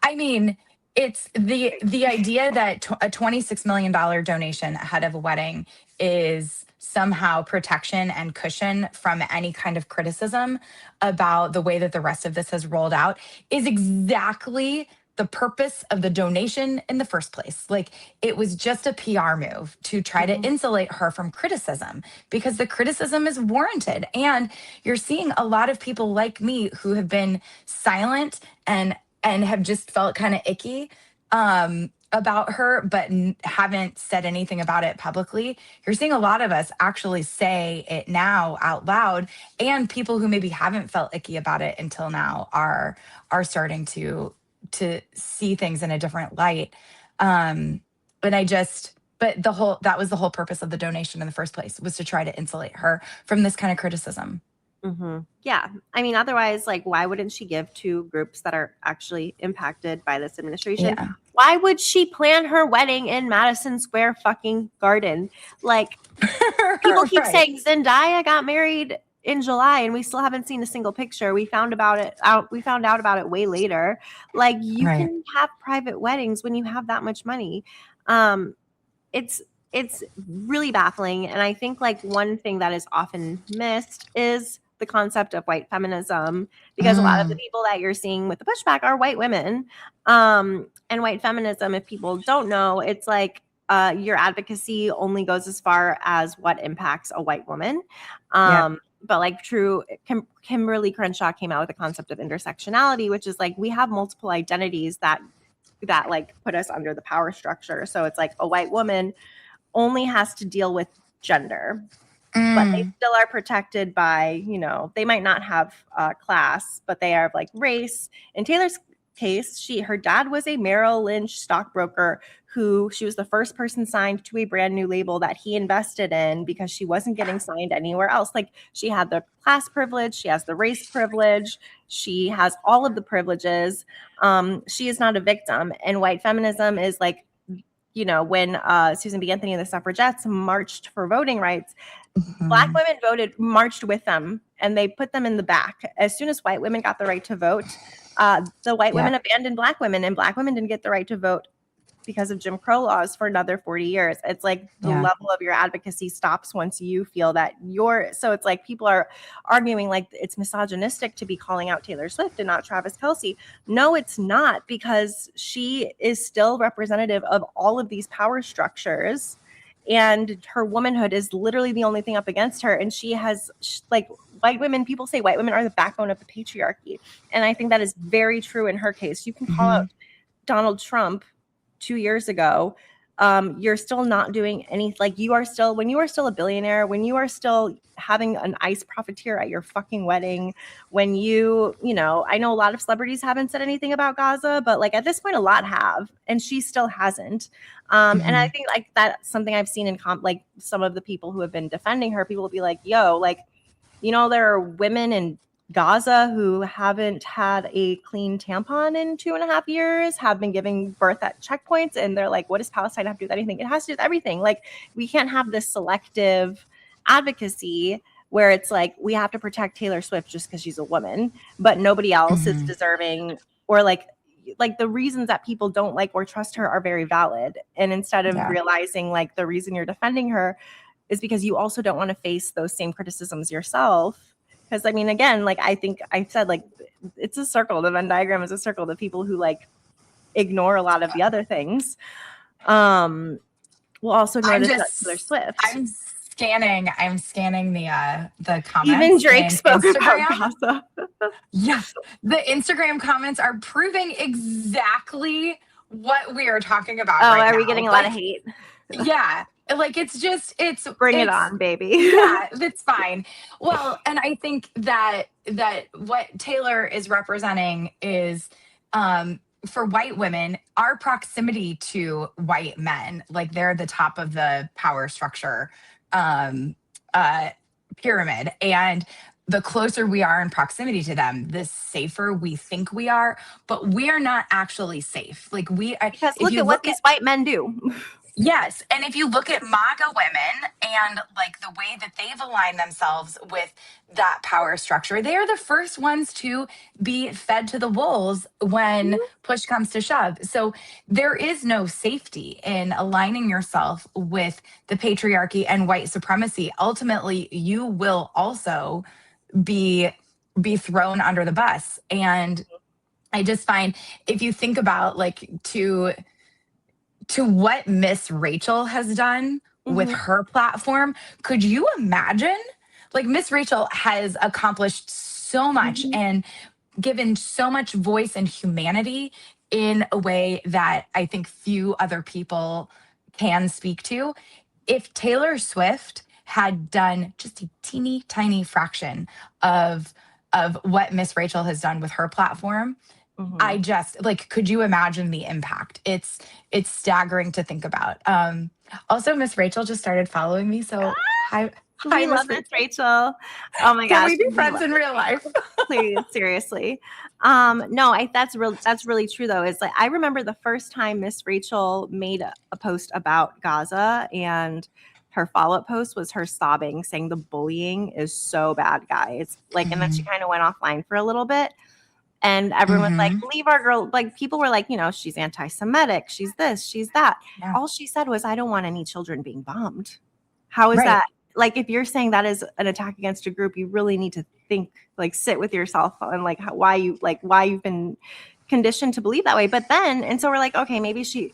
I mean, it's the idea that a $26 million donation ahead of a wedding is somehow protection and cushion from any kind of criticism about the way that the rest of this has rolled out is exactly the purpose of the donation in the first place. Like, it was just a PR move to try to mhm. insulate her from criticism because the criticism is warranted. And you're seeing a lot of people like me who have been silent and have just felt kind of icky about her, but haven't said anything about it publicly. You're seeing a lot of us actually say it now out loud, and people who maybe haven't felt icky about it until now are starting to see things in a different light. And I just, but the whole that was the whole purpose of the donation in the first place, was to try to insulate her from this kind of criticism. Yeah. I mean, otherwise, like, why wouldn't she give to groups that are actually impacted by this administration? Yeah. Why would she plan her wedding in Madison Square fucking Garden? Like, people keep Right. saying Zendaya got married in July and we still haven't seen a single picture. We found out about it way later. Like, you Right. can have private weddings when you have that much money. Um, it's it's really baffling, and I think like one thing that is often missed is the concept of white feminism, because a lot of the Mm. people that you're seeing with the pushback are white women. And white feminism, if people don't know, it's like your advocacy only goes as far as what impacts a white woman. Yep. But like Kimberly Crenshaw came out with the concept of intersectionality, which is like we have multiple identities that like put us under the power structure. So it's like a white woman only has to deal with gender, but they Mm. still are protected by, they might not have class, but they are like race. In Taylor's case, her dad was a Merrill Lynch stockbroker who she was the first person signed to a brand new label that he invested in because she wasn't getting signed anywhere else. Like, she had the class privilege, she has the race privilege, she has all of the privileges. She is not a victim. And white feminism is like, when Susan B. Anthony and the suffragettes marched for voting rights, Black Mhm. women marched with them, and they put them in the back. As soon as white women got the right to vote, the white women Yep. abandoned Black women, and Black women didn't get the right to vote because of Jim Crow laws for another 40 years. It's like the Yeah. level of your advocacy stops once you feel that so it's like people are arguing like it's misogynistic to be calling out Taylor Swift and not Travis Kelce. No, it's not, because she is still representative of all of these power structures. And her womanhood is literally the only thing up against her. And she has, like, white women, people say white women are the backbone of the patriarchy. And I think that is very true in her case. You can call Hmm. out Donald Trump 2 years ago. You're still not doing any, like, when you are still a billionaire, when you are still having an ice profiteer at your fucking wedding, when I know a lot of celebrities haven't said anything about Gaza, but like at this point, a lot have, and she still hasn't. And I Hmm. think like that's something I've seen in like some of the people who have been defending her. People will be like, yo, like, there are women in Gaza who haven't had a clean tampon in 2.5 years, have been giving birth at checkpoints. And they're like, what does Palestine have to do with anything? It has to do with everything. Like, we can't have this selective advocacy where it's like, we have to protect Taylor Swift just because she's a woman, but nobody else is Hmm. deserving, or like the reasons that people don't like or trust her are very valid. And instead of Yeah. realizing like the reason you're defending her is because you also don't want to face those same criticisms yourself. Because I mean, again, like I think I said, like it's a circle. The Venn diagram is a circle. The people who like ignore a lot of the other things will also ignore I'm this about Taylor just Swift. I'm scanning the Even comments Drake in spoke about Instagram. Gaza. Yeah. The Instagram comments are proving exactly what we are talking about Oh, right are we now. getting a lot of Like, hate? yeah. Like Bring it it's on, baby. yeah, that's fine. Well, and I think that what Taylor is representing is for white women, our proximity to white men, like they're the top of the power structure um uh pyramid. And the closer we are in proximity to them, the safer we think we are, but we are not actually safe. Like Because if look you at what look at these white men do. yes. And if you look at MAGA women and like the way that they've aligned themselves with that power structure, they are the first ones to be fed to the wolves when push comes to shove. So there is no safety in aligning yourself with the patriarchy and white supremacy. Ultimately, you will also be thrown under the bus. And I just find if you think about like to what Miss Rachel has done with Mm-hmm. her platform, could you imagine? Like, Miss Rachel has accomplished so much Mm-hmm. and given so much voice and humanity in a way that I think few other people can speak to. If Taylor Swift had done just a teeny tiny fraction of what Miss Rachel has done with her platform, Mm-hmm. I just like, could you imagine the impact? It's staggering to think about. Also, Miss Rachel just started following me. So hi Hi, We love Miss Miss Rachel. Rachel. Oh my Can gosh, we be we friends love in Miss real life? Rachel. Please, seriously. No, that's really true though. It's like I remember the first time Miss Rachel made a post about Gaza, and her follow-up post was her sobbing, saying the bullying is so bad, guys. Like, and then she Hmm. kind of went offline for a little bit. And everyone was like, Hmm. leave our girl. Like, people were like, she's anti Semitic. She's this, she's that. Yeah. All she said was, I don't want any children being bombed. How is Right. that? Like, if you're saying that is an attack against a group, you really need to think, like, sit with yourself and like why you've been conditioned to believe that way. But then, and so we're like, okay, maybe she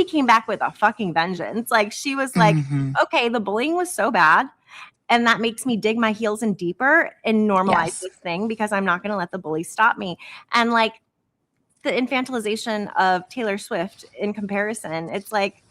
came back with a fucking vengeance. Like, she was like, Hmm. okay, the bullying was so bad. And that makes me dig my heels in deeper and normalize Yes. this thing because I'm not going to let the bully stop me. And like the infantilization of Taylor Swift in comparison, it's like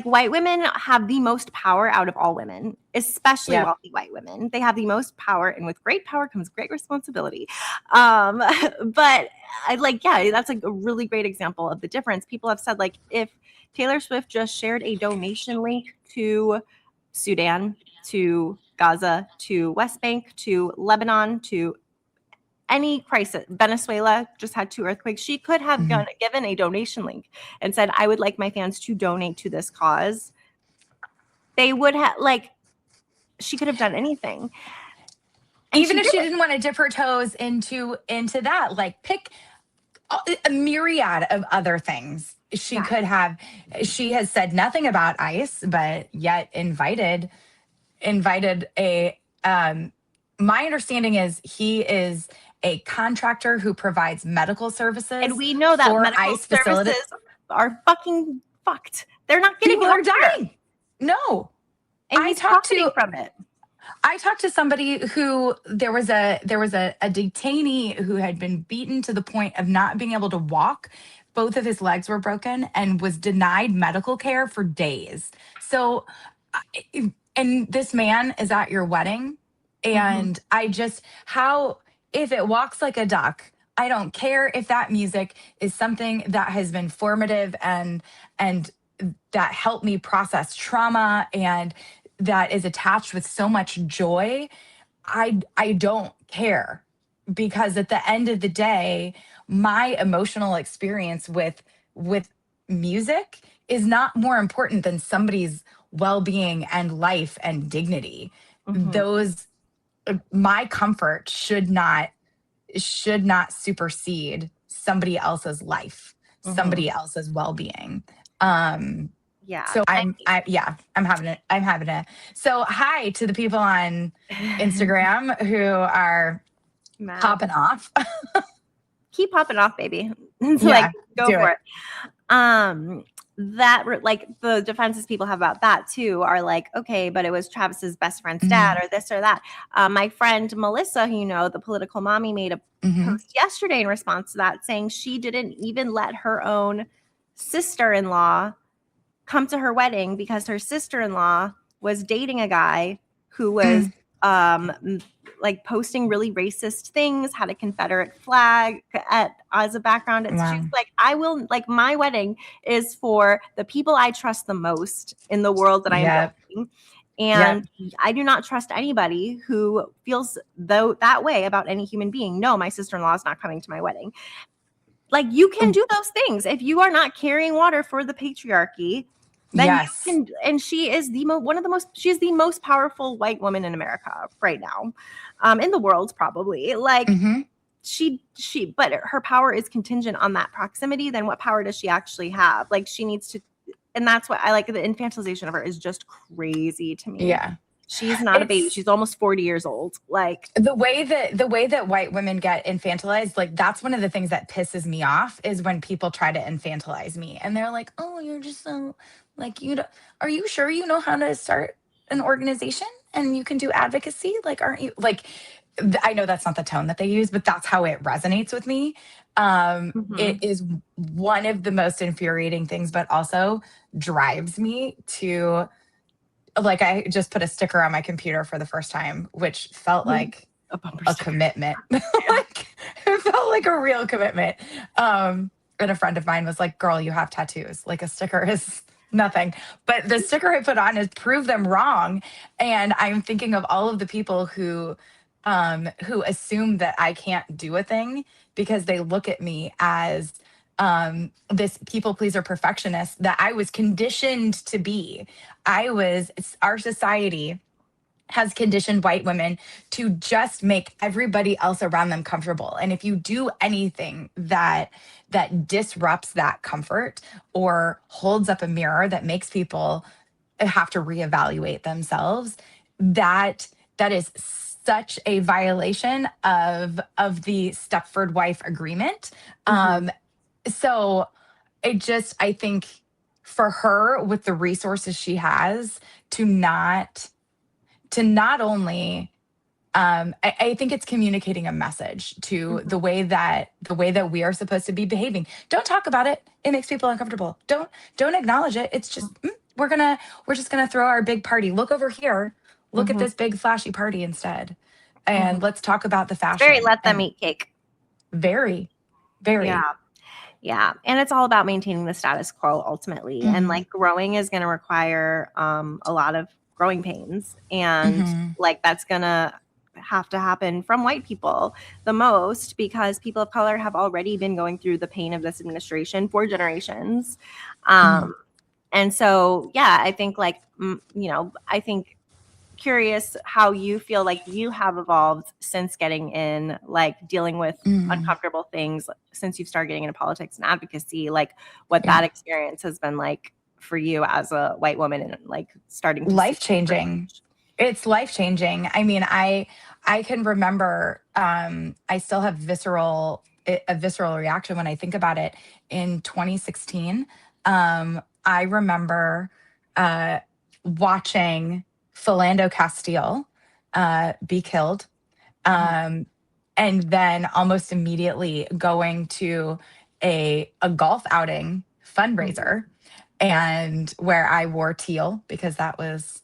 white women have the most power out of all women, especially Yep. wealthy white women. They have the most power, and with great power comes great responsibility. But I like, yeah, that's like a really great example of the difference. People have said like if Taylor Swift just shared a donation link to Sudan, to Gaza, to West Bank, to Lebanon, to any crisis. Venezuela just had 2 earthquakes. She could have Hmm. given a donation link and said, I would like my fans to donate to this cause. They would have, like, she could have done anything. And Even she if did she it. didn't want to dip her toes into that, like pick a myriad of other things she Yeah. could have. She has said nothing about ICE, but yet invited a my understanding is he is a contractor who provides medical And services we know that for medical ICE facility. services are fucking fucked. They're not getting People are health care. dying. No. And I he's talked profiting to from it. I talked to somebody who there was a detainee who had been beaten to the point of not being able to walk. Both of his legs were broken and was denied medical care for days. So, and this man is at your wedding, Mm-hmm. and I just how if it walks like a duck. I don't care if that music is something that has been formative and that helped me process trauma and that is attached with so much joy. I don't care because at the end of the day, my emotional experience with music is not more important than somebody's well-being and life and dignity. Mm-hmm. Those my comfort should not supersede somebody else's life, Mm-hmm. somebody else's well-being. Um Yeah. so I'm having it. So hi to the people on Instagram who are Mad. popping off. Keep popping off, baby. It's like, Yeah, go do for it. it. That like the defenses people have about that too are like, okay, but it was Travis's best friend's dad Hmm. or this or that. My friend Melissa, who the political mommy, made a Hmm. post yesterday in response to that saying she didn't even let her own sister-in-law come to her wedding because her sister-in-law was dating a guy who was Mm. like posting really racist things, had a Confederate flag as a background. She's Wow. like, I will, like, my wedding is for the people I trust the most in the world that I'm Yep. building. Yep. And I do not trust anybody who feels though that way about any human being. No, my sister-in-law is not coming to my wedding. Like, you can do those things if you are not carrying water for the patriarchy. Then you Yes. can, and she is one of the most. She is the most powerful white woman in America right now, in the world probably. Like, Hmm. but her power is contingent on that proximity. Then what power does she actually have? Like, she needs to, and that's what I like. The infantilization of her is just crazy to me. Yeah. She's not a baby. It's She's almost 40 years old. Like, the way that white women get infantilized, like that's one of the things that pisses me off is when people try to infantilize me and they're like, "Oh, you're just so like you don't, are you sure you know how to start an organization and you can do advocacy? Like aren't you like I know that's not the tone that they use, but that's how it resonates with me. It mhm, is one of the most infuriating things, but also drives me to like I just put a sticker on my computer for the first time, which felt like a bumper a sticker. commitment. Yeah. Like it felt like a real commitment. And a friend of mine was like, "Girl, you have tattoos. Like a sticker is." Nothing. But the sticker I put on is prove them wrong. And I'm thinking of all of the people who assume that I can't do a thing because they look at me as this people pleaser perfectionist that I was conditioned to be. Our society has conditioned white women to just make everybody else around them comfortable. And if you do anything that disrupts that comfort or holds up a mirror that makes people have to reevaluate themselves, that that is such a violation of the Stepford wife agreement. Mhm. So I think for her with the resources she has to not only I think it's communicating a message to Mhm. the way that we are supposed to be behaving. Don't talk about it. It makes people uncomfortable. Don't acknowledge it. It's just we're just gonna throw our big party. Look over here. Look at Mhm. this big flashy party instead, Mhm. and let's talk about the It's very fashion. let them And eat cake. very, Yeah. very. Yeah, and it's all about maintaining the status quo ultimately, and, Hmm. like, growing is gonna require, a lot of growing pains, and, Hmm. like, that's gonna have to happen from white people the most because people of color have already been going through the pain of this administration for generations, Hmm. um, and so, yeah, I think, like, I think curious how you feel like you have evolved since getting in, like dealing with Hmm. uncomfortable things since you've started getting into politics and advocacy, like what Yeah. that experience has been like for you as a white woman and like starting to see Life changing. privilege. It's life changing. I mean, I can remember I still have a visceral reaction when I think about it. In 2016, I remember uh watching Philando Castile be killed. Mhm, Um and then almost immediately going to a golf outing mhm, fundraiser, and where I wore teal because that was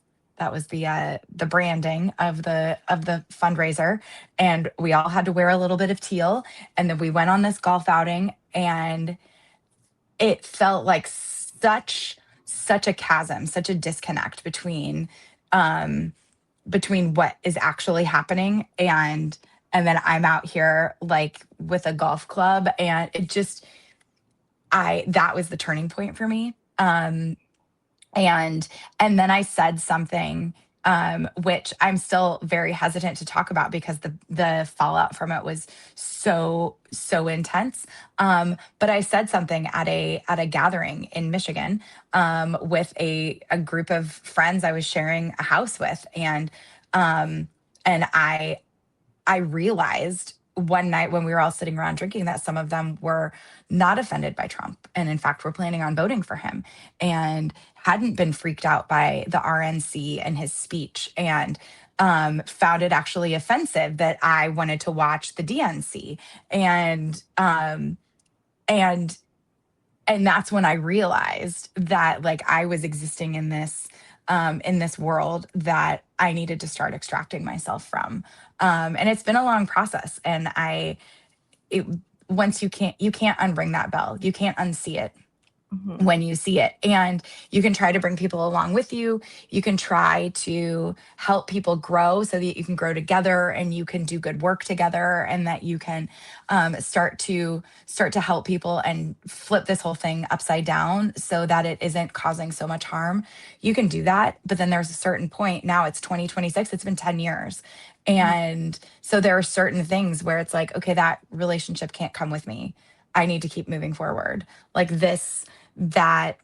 the branding of the fundraiser, and we all had to wear a little bit of teal, and then we went on this golf outing, and it felt like such a chasm, such a disconnect um between what is actually happening and then I'm out here like with a golf club, and it just I that was the turning point for me. And then I said something which I'm still very hesitant to talk about because the fallout from it was so intense. But I said something at a gathering in Michigan with a group of friends I was sharing a house with, um, and I realized one night when we were all sitting around drinking that some of them were not offended by Trump and in fact were planning on voting for him and hadn't been freaked out by the RNC and his speech, and found it actually offensive that I wanted to watch the DNC. And um and and that's when I realized that like I was existing in this world that I needed to start extracting myself from. And it's been a long process, and it once you can't unring that bell, you can't unsee it mhm, when you see it. And you can try to bring people along with you. You can try to help people grow so that you can grow together and you can do good work together, and that you can start to help people and flip this whole thing upside down so that it isn't causing so much harm. You can do that, but then there's a certain point. Now it's 2026, it's been 10 years. mhm, And so there are certain things where it's like, okay, that relationship can't come with me. I need to keep moving forward. Like that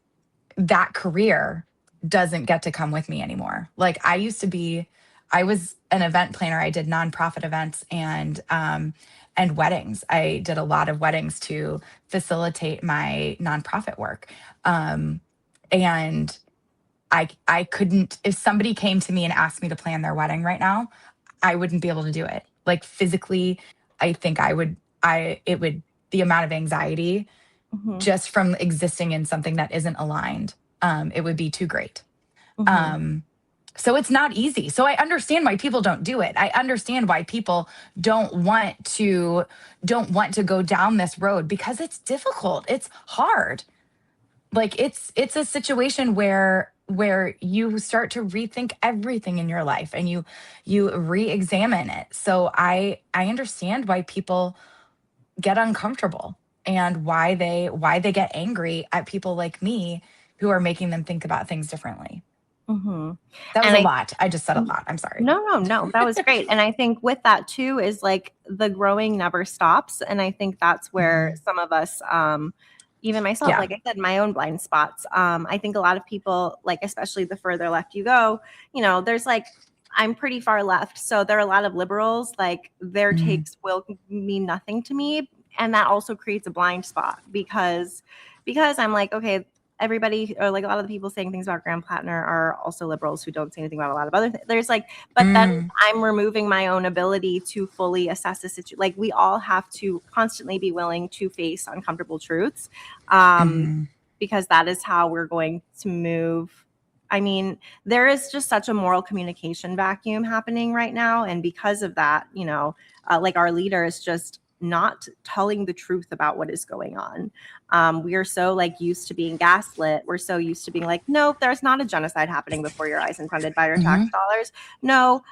that career doesn't get to come with me anymore. Like I was an event planner. I did nonprofit events and weddings. I did a lot of weddings to facilitate my nonprofit work. Um and I couldn't, if somebody came to me and asked me to plan their wedding right now, I wouldn't be able to do it. Like physically, I think it would, the amount of anxiety mhm, just from existing in something that isn't aligned, it would be too great. mhm, Um, so it's not easy. So I understand why people don't do it. I understand why people don't want to don't want to go down this road because it's difficult. It's hard. Like it's a situation where you start to rethink everything in your life, and you re-examine it. So I understand why people get uncomfortable, and why they get angry at people like me who are making them think about things differently. Mhm. That was And a I lot. I just said a lot. I'm sorry. No, no, no. That was great. And I think with that too is like the growing never stops. And I think that's where Mhm. some of us, even myself, Yeah. like I said, my own blind spots. I think a lot of people, like especially the further left you go, there's like I'm pretty far left, so there are a lot of liberals. Like their Mhm. takes will mean nothing to me, and that also creates a blind spot because I'm like, okay, everybody or like a lot of the people saying things about Graham Platner are also liberals who don't say anything about a lot of other things. There's like, but then Mm. I'm removing my own ability to fully assess the situation. Like we all have to constantly be willing to face uncomfortable truths, um, Mhm. because that is how we're going to move. I mean, there is just such a moral communication vacuum happening right now, and because of that, like our leader is just not telling the truth about what is going on. We are so like used to being gaslit. We're so used to being like, nope, there's not a genocide happening before your eyes and funded by your tax Mhm. dollars. No,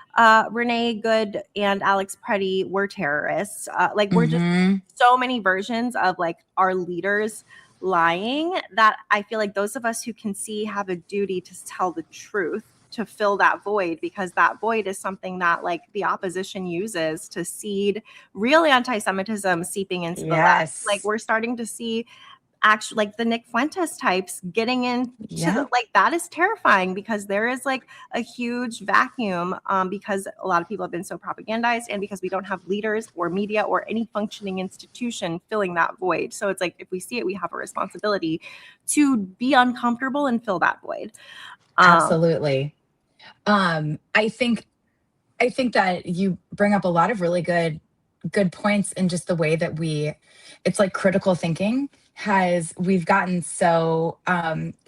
Renee Good and Alex Preddy were terrorists. Like we're just Mhm. so many versions of like our leaders lying that I feel like those of us who can see have a duty to tell the truth to fill that void, because that void is something that like the opposition uses to seed real anti-Semitism seeping into the left. Like Yes. we're starting to see actually like the Nick Fuentes types getting into the Yeah. like that is terrifying because there is like a huge vacuum, because a lot of people have been so propagandized and because we don't have leaders or media or any functioning institution filling that void. So it's like if we see it, we have a responsibility to be uncomfortable and fill that void. Um, Absolutely. I think that you bring up a lot of really good points in just the way that it's like critical thinking has we've gotten so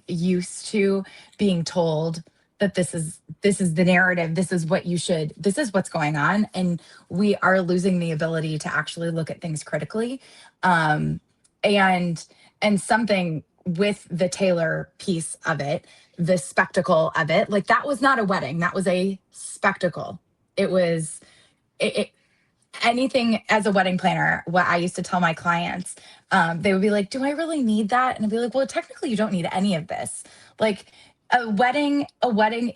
used to being told that this is the narrative, this is what's going on, and we are losing the ability to actually look at things critically. um and and something with the Taylor piece of it, the spectacle of it, like that was not a wedding, that was a spectacle. It was it, anything. As a wedding planner, what I used to tell my clients, they would be like, do I really need that? And I'd be like, well, technically you don't need any of this. Like a wedding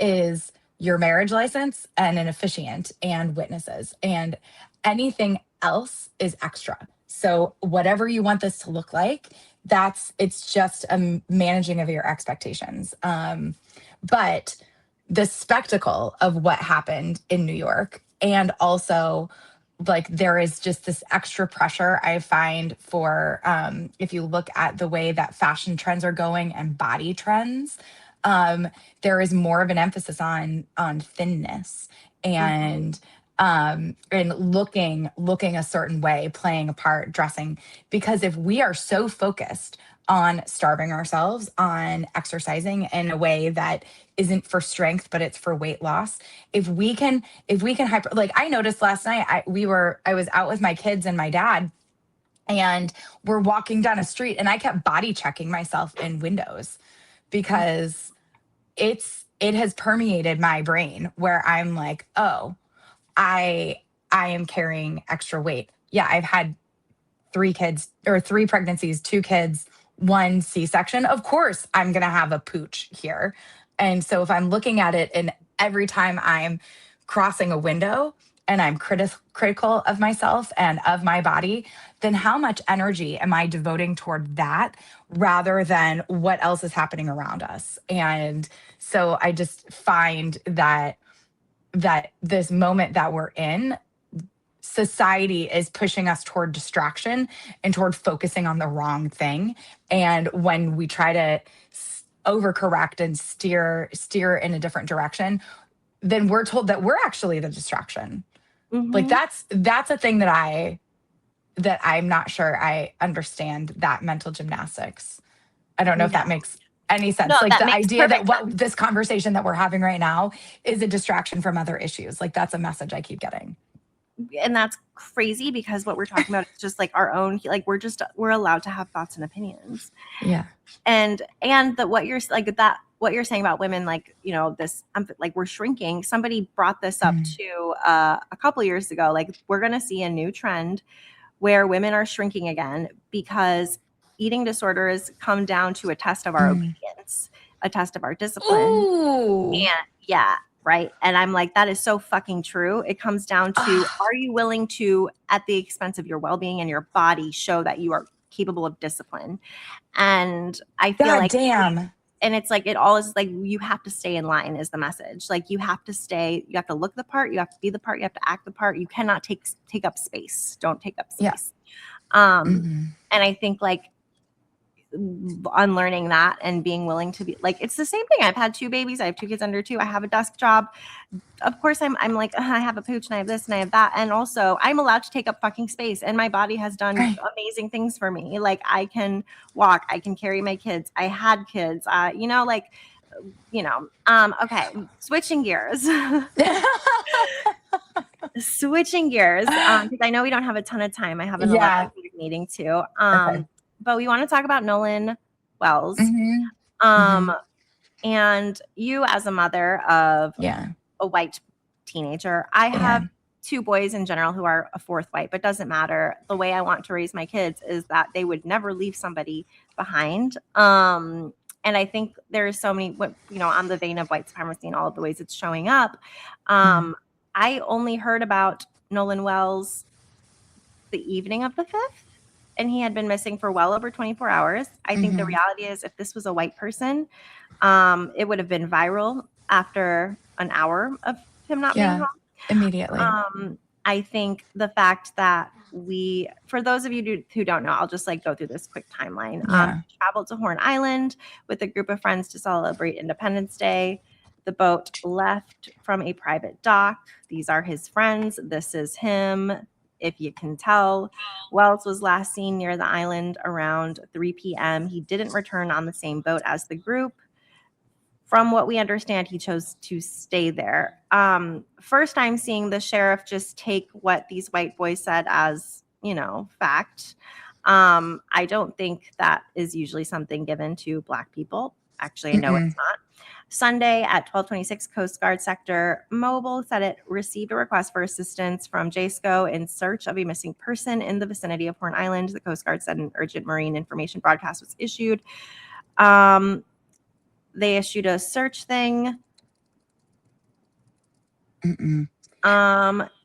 is your marriage license and an officiant and witnesses, and anything else is extra. So whatever you want this to look like, it's just a managing of your expectations. But the spectacle of what happened in New York, and also like there is just this extra pressure I find for, if you look at the way that fashion trends are going and body trends, um there is more of an emphasis on thinness, mhm, and looking a certain way, playing a part, dressing, because if we are so focused on starving ourselves, on exercising in a way that isn't for strength but it's for weight loss, if we can hyper, like I noticed last night, I was out with my kids and my dad, and we're walking down a street, and I kept body checking myself in windows because it has permeated my brain where I'm like, oh, I I am carrying extra weight. Yeah, I've had 3 kids, or 3 pregnancies, 2 kids, 1 C-section. Of course, I'm going to have a pooch here. And so if I'm looking at it, and every time I'm crossing a window and I'm critical of myself and of my body, then how much energy am I devoting toward that rather than what else is happening around us? And so I just find that this moment that we're in, society is pushing us toward distraction and toward focusing on the wrong thing. And when we try to overcorrect and steer in a different direction, then we're told that we're actually the distraction. Like mhm. that's a thing that I'm not sure I understand, that mental gymnastics. I don't know if Yeah. that makes any No, sense. Like that the makes idea that perfect what sense. this conversation that we're having right now is a distraction from other issues. Like that's a message I keep getting. and that's crazy because what we're talking about is just like our own, like we're allowed to have thoughts and opinions. Yeah. And that what you're like that what you're saying about women, like, you know, this like we're shrinking. Somebody brought this up Mm. to a couple years ago, like we're going to see a new trend where women are shrinking again because eating disorders come down to a test of our Mm. obedience, a test of our discipline. Ooh. And yeah, right. And I'm like, that is so fucking true. It comes down to, Ah, are you willing to, at the expense of your well-being and your body, show that you are capable of discipline? And I feel God like, damn. and it's like, it all is like, you have to stay in line is the message. Like you have to stay, you have to look the part, you have to be the part, you have to act the part. You cannot take up space. Don't take up Yeah. space. Um, Hmm. and I think like unlearning that and being willing to be like, it's the same thing. I've had two babies. I have two kids under two. I have a desk job. Of course I'm like, I have a pooch and I have this and I have that. And also I'm allowed to take up fucking space and my body has done Right. amazing things for me. Like I can walk, I can carry my kids. I had kids, you know, like, you know, okay. Switching gears, switching gears. Cause I know we don't have a ton of time. I have an Yeah. 11 meeting too. Okay. But we want to talk about Nolan Wells. Hmm. Um, Hmm. and you as a mother of Yeah. a white teenager. I Yeah. have two boys in general who are a fourth white, but doesn't matter. The way I want to raise my kids is that they would never leave somebody behind. And I think there's so many, you know, on the vein of white supremacy and all of the ways it's showing up. Mm. Um, I only heard about Nolan Wells the evening of the 5th, and he had been missing for well over 24 hours. I think the Hmm. reality is, if this was a white person, it would have been viral after an hour of him not being Yeah. home. Immediately. I think the fact that for those of you who don't know, I'll just like go through this quick timeline. Yeah. He traveled to Horn Island with a group of friends to celebrate Independence Day. The boat left from a private dock. These are his friends. This is him, if you can tell. Wells was last seen near the island around 3 p.m. He didn't return on the same boat as the group. From what we understand, he chose to stay there. First, I'm seeing the sheriff just take what these white boys said as, you know, fact. I don't think that is usually something given to Black people. Actually, I know it's Mm-mm. not. Sunday at 12:26 Coast Guard Sector Mobile said it received a request for assistance from JSCO in search of a missing person in the vicinity of Horn Island. The Coast Guard said an urgent marine information broadcast was issued. Um, they issued a search thing. Mm-mm.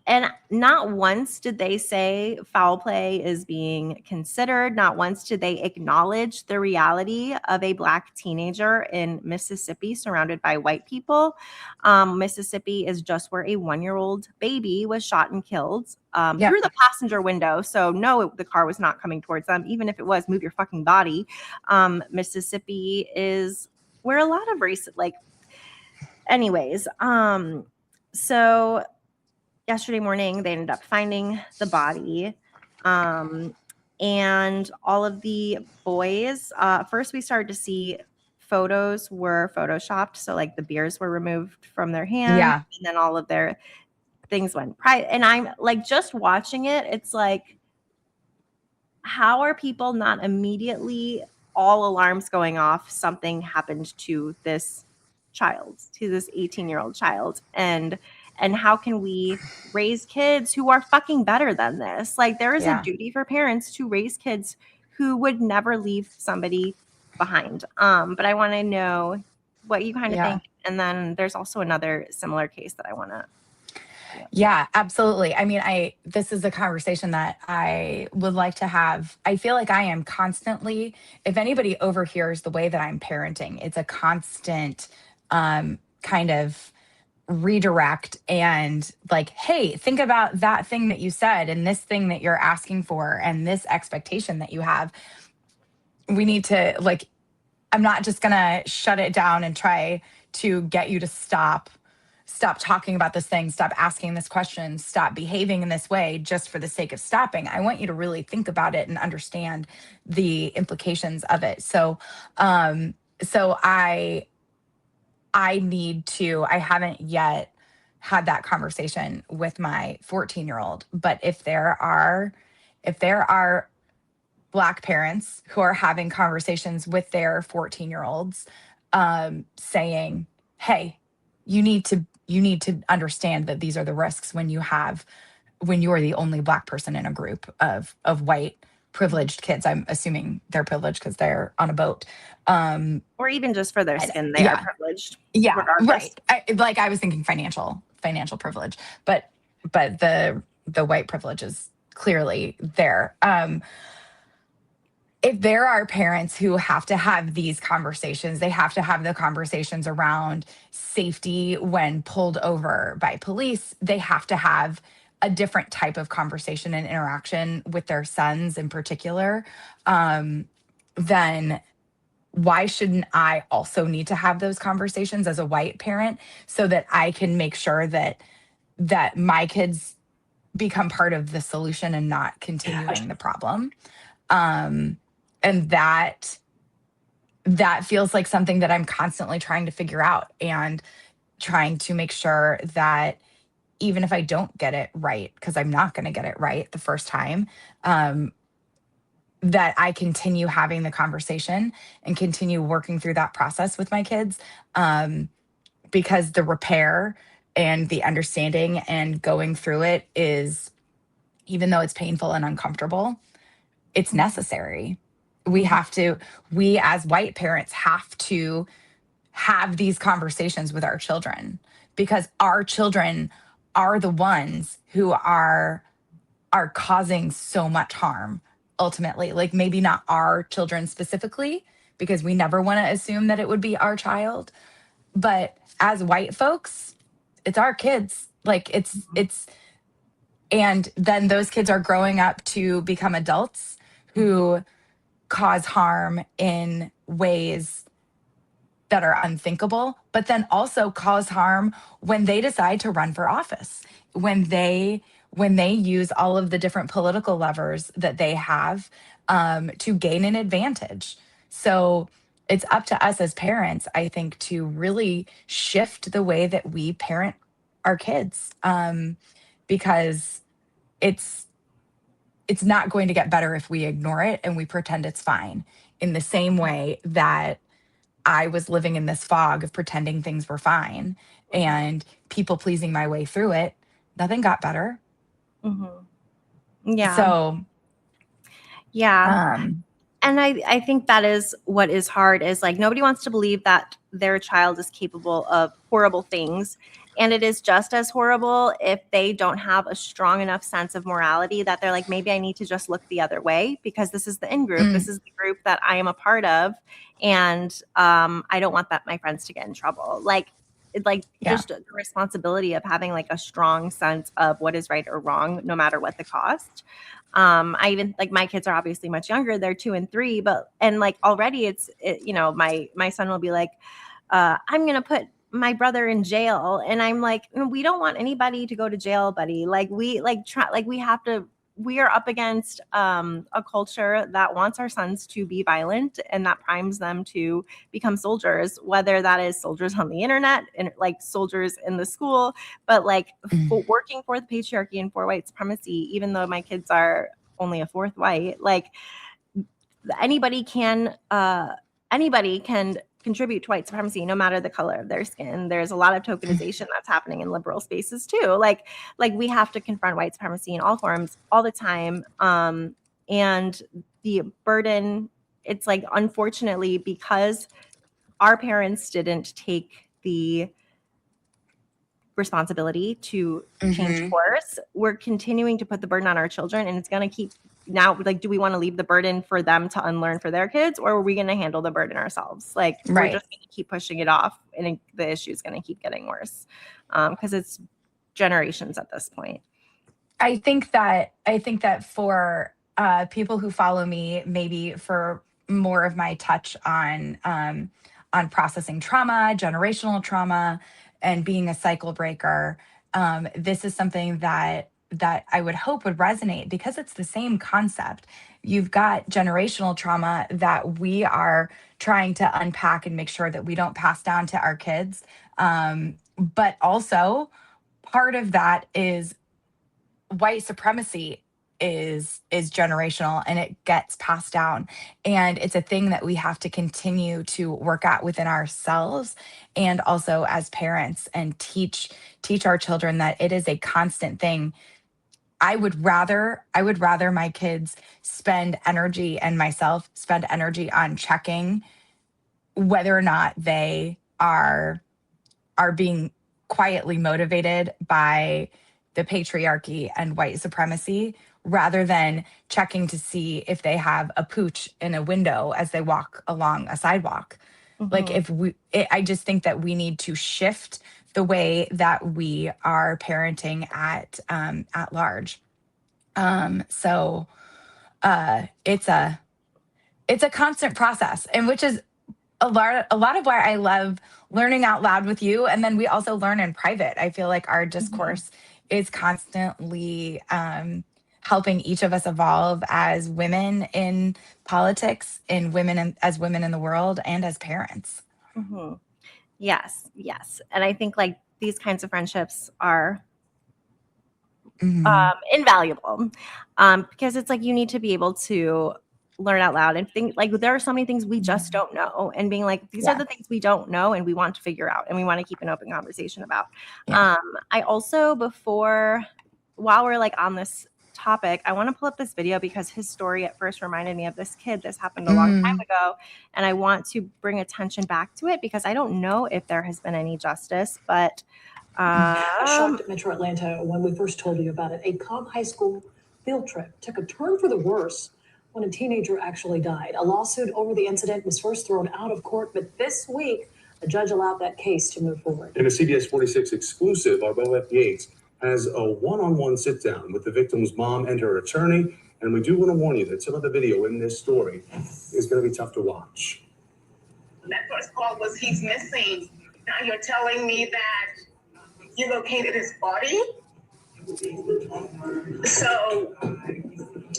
And not once did they say foul play is being considered. Not once did they acknowledge the reality of a Black teenager in Mississippi surrounded by white people. Mississippi is just where a 1-year-old baby was shot and killed Yep. through the passenger window. So, no, the car was not coming towards them. Even if it was, move your fucking body. Mississippi is where a lot of race, like, anyways. So yesterday morning they ended up finding the body, and all of the boys, first we started to see photos were photoshopped, so like the beers were removed from their hands, Yeah. and then all of their things went private. And I'm like, just watching it, it's like, how are people not immediately all alarms going off? Something happened to this child, to this 18-year-old child. And how can we raise kids who are fucking better than this? Like, there is a Yeah. duty for parents to raise kids who would never leave somebody behind. But I want to know what you kind of Yeah. think. And then there's also another similar case that I want to. Yeah, absolutely. I mean, this is a conversation that I would like to have. I feel like I am constantly, if anybody overhears the way that I'm parenting, it's a constant kind of redirect and like, hey, think about that thing that you said and this thing that you're asking for and this expectation that you have. We need to like, I'm not just going to shut it down and try to get you to stop talking about this thing, stop asking this question, stop behaving in this way just for the sake of stopping. I want you to really think about it and understand the implications of it. So I need to, I haven't yet had that conversation with my 14-year-old. But if there are Black parents who are having conversations with their 14-year-olds, saying, hey, you need to understand that these are the risks when you're the only Black person in a group of white privileged kids. I'm assuming they're privileged because they're on a boat. Or even just for their And skin, they are yeah, privileged yeah, regardless. right. I was thinking financial privilege, but the white privilege is clearly there. If there are parents who have to have these conversations, they have to have the conversations around safety when pulled over by police. They have to have a different type of conversation and interaction with their sons in particular. Then why shouldn't I also need to have those conversations as a white parent so that I can make sure that my kids become part of the solution and not continuing the problem? Um, and that feels like something that I'm constantly trying to figure out and trying to make sure that even if I don't get it right, because I'm not going to get it right the first time, um, that I continue having the conversation and continue working through that process with my kids. Um, because the repair and the understanding and going through it is, even though it's painful and uncomfortable, it's necessary. We Mhm. have to, we as white parents have to have these conversations with our children because our children are the ones who are causing so much harm ultimately. Like maybe not our children specifically, because we never want to assume that it would be our child, but as white folks, it's our kids. Like it's and then those kids are growing up to become adults who cause harm in ways that are unthinkable, but then also cause harm when they decide to run for office, when they use all of the different political levers that they have, to gain an advantage. So it's up to us as parents, I think, to really shift the way that we parent our kids, because it's it's not going to get better if we ignore it and we pretend it's fine. In the same way that I was living in this fog of pretending things were fine and people pleasing my way through it, nothing got better. Mhm. Yeah. So, Yeah. um, And I think that is what is hard is like nobody wants to believe that their child is capable of horrible things. And it is just as horrible if they don't have a strong enough sense of morality that they're like, maybe I need to just look the other way because this is the in group. This mm, is the group that I am a part of. And I don't want that my friends to get in trouble. Like yeah. just the responsibility of having like a strong sense of what is right or wrong, no matter what the cost. I even like my kids are obviously much younger, they're 2 and 3, but and like already my son will be like, I'm gonna put my brother in jail, and I'm like, "No, we don't want anybody to go to jail, buddy. Like we like try like we have to, we are up against a culture that wants our sons to be violent and that primes them to become soldiers, whether that is soldiers on the internet and like soldiers in the school, but like Mm, for working for the patriarchy and for white supremacy, even though my kids are only a fourth white, like anybody can contribute to white supremacy no matter the color of their skin. There's a lot of tokenization that's happening in liberal spaces too. Like we have to confront white supremacy in all forms all the time. And the burden, it's like unfortunately because our parents didn't take the responsibility to change mhm. course, we're continuing to put the burden on our children, and it's going to keep now. Like, do we want to leave the burden for them to unlearn for their kids, or are we going to handle the burden ourselves? Like, we're Right. just going to keep pushing it off, and the issue is going to keep getting worse because it's generations at this point. I think that for people who follow me, maybe for more of my touch on processing trauma, generational trauma, and being a cycle breaker, this is something that I would hope would resonate because it's the same concept. You've got generational trauma that we are trying to unpack and make sure that we don't pass down to our kids, but also part of that is white supremacy is generational, and it gets passed down, and it's a thing that we have to continue to work at within ourselves, and also as parents, and teach our children that it is a constant thing. I would rather my kids spend energy, and myself spend energy, on checking whether or not they are being quietly motivated by the patriarchy and white supremacy, rather than checking to see if they have a pooch in a window as they walk along a sidewalk. Like, I just think that we need to shift the way that we are parenting at large. So it's a constant process, and which is a lot of why I love learning out loud with you. And then we also learn in private. I feel like our discourse is constantly helping each of us evolve as women in politics, as women in the world, and as parents. Yes, yes. And I think like these kinds of friendships are Mhm. invaluable, because it's like you need to be able to learn out loud and think like there are so many things we just don't know, and being like these are Yeah. the things we don't know and we want to figure out and we want to keep an open conversation about. Yeah. I also while we're like on this topic, I want to pull up this video because his story at first reminded me of this kid. This happened a long time Mm. ago, and I want to bring attention back to it because I don't know if there has been any justice, but a shock at Metro Atlanta when we first told you about it. A Cobb High School field trip took a turn for the worse when a teenager actually died. A lawsuit over the incident was first thrown out of court, but this week, a judge allowed that case to move forward. In a CBS 46 exclusive, our Bo F. Yates has a one-on-one sit-down with the victim's mom and her attorney, and we do want to warn you that some of the video in this story is going to be tough to watch. That first call was he's missing. Now you're telling me that you located his body? So,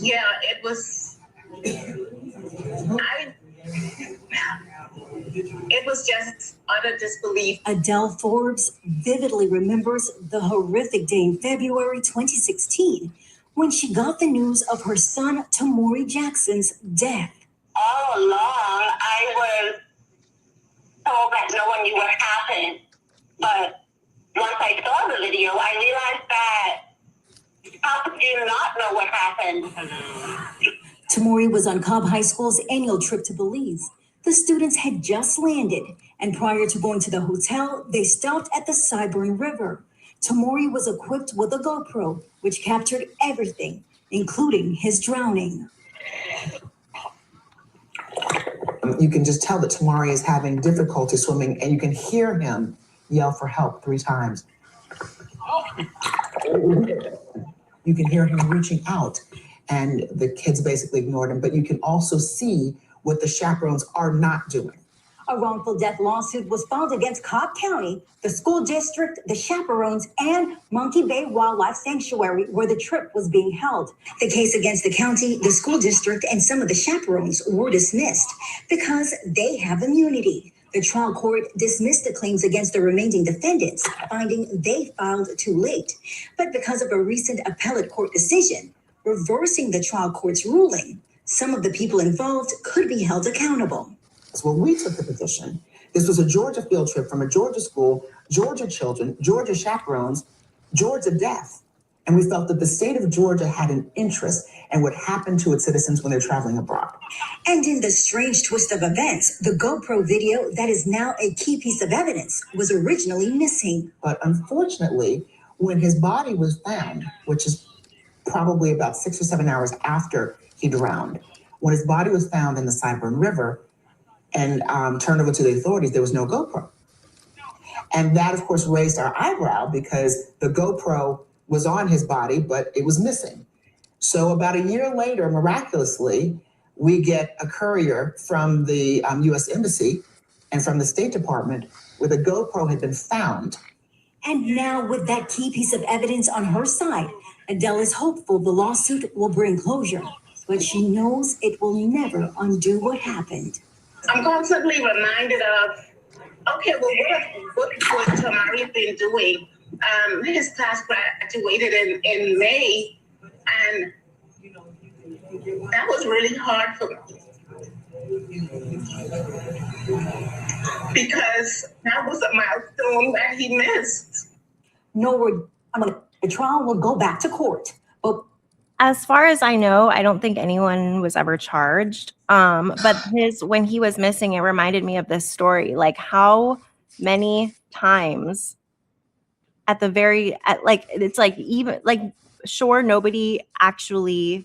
yeah, it was just utter disbelief. Adele Forbes vividly remembers the horrific day in February 2016 when she got the news of her son Tamori Jackson's death. All along, I was told that no one knew what happened, but once I saw the video, I realized that how could you not know what happened? Tamori was on Cobb High School's annual trip to Belize. The students had just landed, and prior to going to the hotel, they stopped at the Cyburn River. Tamori was equipped with a GoPro, which captured everything, including his drowning. You can just tell that Tamari is having difficulty swimming, and you can hear him yell for help 3 times. You can hear him reaching out, and the kids basically ignored him, but you can also see what the chaperones are not doing. A wrongful death lawsuit was filed against Cobb County, the school district, the chaperones, and Monkey Bay Wildlife Sanctuary, where the trip was being held. The case against the county, the school district, and some of the chaperones were dismissed because they have immunity. The trial court dismissed the claims against the remaining defendants, finding they filed too late. But because of a recent appellate court decision reversing the trial court's ruling, some of the people involved could be held accountable. So when we took the position, this was a Georgia field trip from a Georgia school, Georgia children, Georgia chaperones, Georgia death. And we felt that the state of Georgia had an interest in what happened to its citizens when they're traveling abroad. And in the strange twist of events, the GoPro video that is now a key piece of evidence was originally missing. But unfortunately, when his body was found, which is probably about 6 or 7 hours after he drowned, when his body was found in the Cyburn River and turned over to the authorities, there was no GoPro. And that, of course, raised our eyebrow because the GoPro was on his body, but it was missing. So about a year later, miraculously, we get a courier from the U.S. Embassy and from the State Department where the GoPro had been found. And now with that key piece of evidence on her side, Adele is hopeful the lawsuit will bring closure, but she knows it will never undo what happened. I'm constantly reminded of, okay, well, what Tamari been doing His class graduated in May, and that was really hard for me because that was a milestone that he missed. No, the trial will go back to court, but as far as I know, I don't think anyone was ever charged. But when he was missing, it reminded me of this story. Like, how many times it's like, even like, sure, nobody actually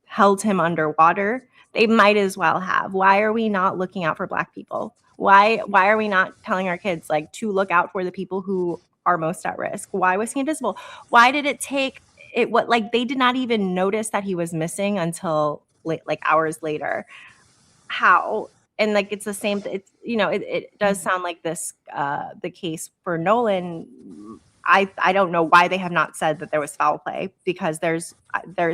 held him underwater. They might as well have. Why are we not looking out for Black people? Why are we not telling our kids like to look out for the people who are most at risk? Why was he invisible? Why did it take it? What, like, they did not even notice that he was missing until like hours later. How? And like, it's the same. It's, it does sound like this. The case for Nolan. I don't know why they have not said that there was foul play, because there's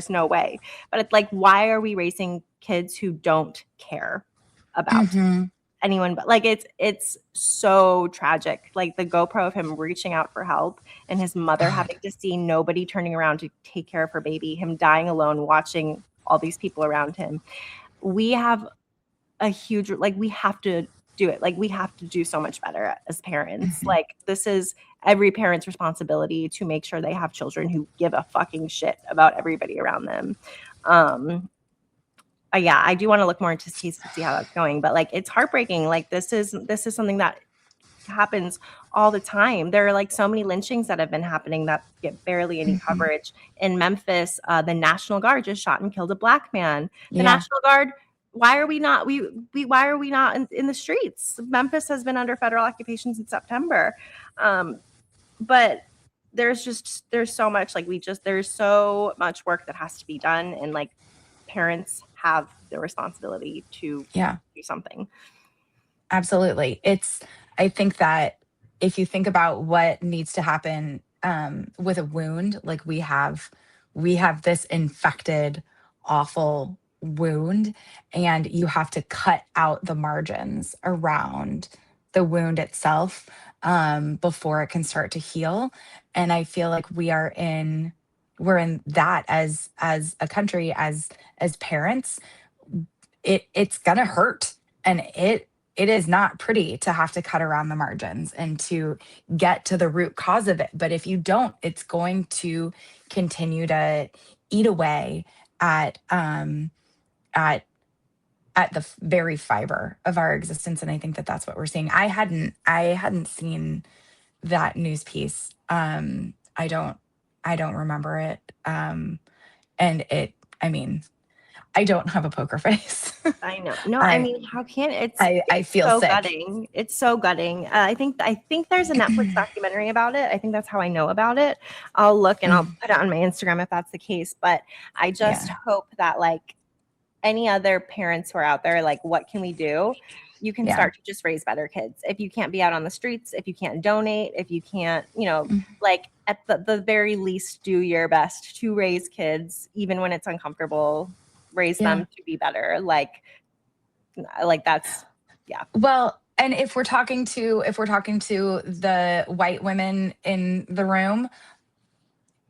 no way. But it's like, why are we raising kids who don't care about anyone? But like, it's so tragic. Like the GoPro of him reaching out for help and his mother having to see nobody turning around to take care of her baby, him dying alone, watching all these people around him. We have a huge, like, we have to do it. Like, we have to do so much better as parents. Like, this is every parent's responsibility to make sure they have children who give a fucking shit about everybody around them. Yeah, I do want to look more into this case to see how that's going, but like, it's heartbreaking. Like, this is something that happens all the time. There are like so many lynchings that have been happening that get barely any coverage. In Memphis, the National Guard just shot and killed a Black man. The National Guard, why are we not why are we not in the streets? Memphis has been under federal occupation since September. But there's so much, like, there's so much work that has to be done, and like, parents have the responsibility to do something. Absolutely. I think that if you think about what needs to happen with a wound, like we have this infected, awful wound, and you have to cut out the margins around the wound itself before it can start to heal. And I feel like we're in that as a country, as parents. It's gonna hurt, and it is not pretty to have to cut around the margins and to get to the root cause of it. But if you don't, it's going to continue to eat away at at the very fiber of our existence. And I think that that's what we're seeing. I hadn't seen that news piece. I don't remember it. And I mean, I don't have a poker face. I know. No, I mean, how can I feel so sick. gutting. It's so gutting. I think there's a Netflix documentary about it. I think that's how I know about it. I'll look and I'll put it on my Instagram if that's the case. But I just hope that, like, any other parents who are out there, like, what can we do? You can start to just raise better kids. If you can't be out on the streets, if you can't donate, if you can't, like, at the very least, do your best to raise kids, even when it's uncomfortable. Raise them to be better. Like that's, Well, and if we're talking to the white women in the room,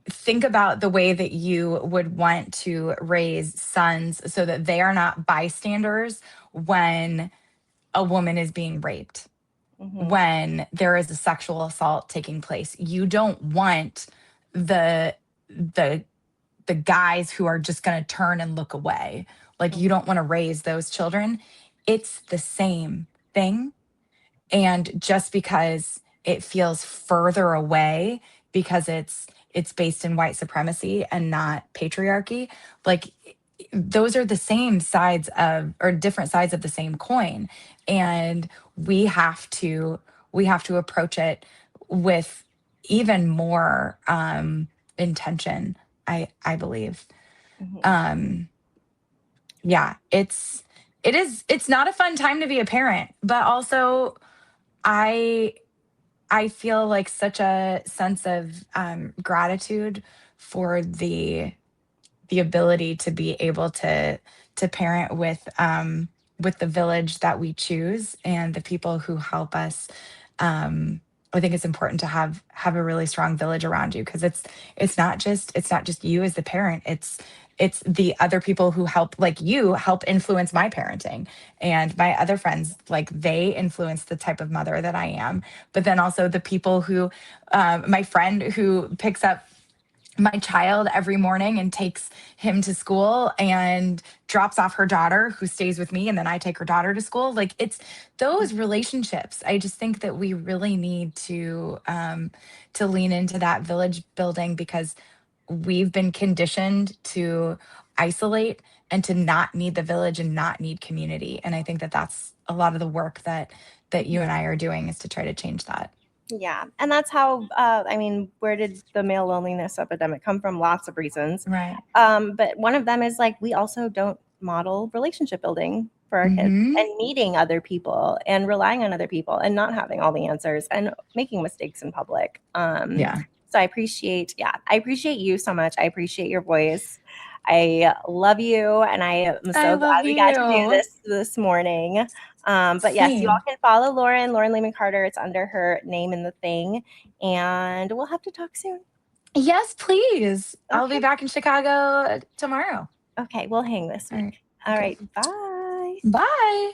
think about the way that you would want to raise sons so that they are not bystanders when a woman is being raped, when there is a sexual assault taking place. You don't want the guys who are just going to turn and look away. Like, you don't want to raise those children. It's the same thing. And just because it feels further away because it's based in white supremacy and not patriarchy, like, those are the same sides of, or different sides of the same coin. And we have to approach it with even more intention, I believe. Yeah, it's not a fun time to be a parent, but also I feel like such a sense of gratitude for the ability to be able to parent with the village that we choose and the people who help us I think it's important to have a really strong village around you, because it's not just you as the parent. It's the other people who help, like you help influence my parenting, and my other friends, like they influence the type of mother that I am. But then also the people who, my friend who picks up my child every morning and takes him to school and drops off her daughter, who stays with me, and then I take her daughter to school. Like, it's those relationships. I just think that we really need to lean into that village building, because we've been conditioned to isolate and to not need the village and not need community. And I think that that's a lot of the work that you and I are doing, is to try to change that. Yeah. And that's how, I mean, where did the male loneliness epidemic come from? Lots of reasons. Right. But one of them is like, we also don't model relationship building for our kids, Mhm. and meeting other people and relying on other people and not having all the answers and making mistakes in public. Yeah. So I appreciate you so much. I appreciate your voice. I love you. And I am I so love glad we got to do you. this morning. But yes, you all Same. can follow Lauren Lehman Carter. It's under her name in the thing. And we'll have to talk soon. Yes, please. I'll be Okay. back in Chicago tomorrow. Okay, we'll hang this All week. right. All Okay. right. Bye. Bye.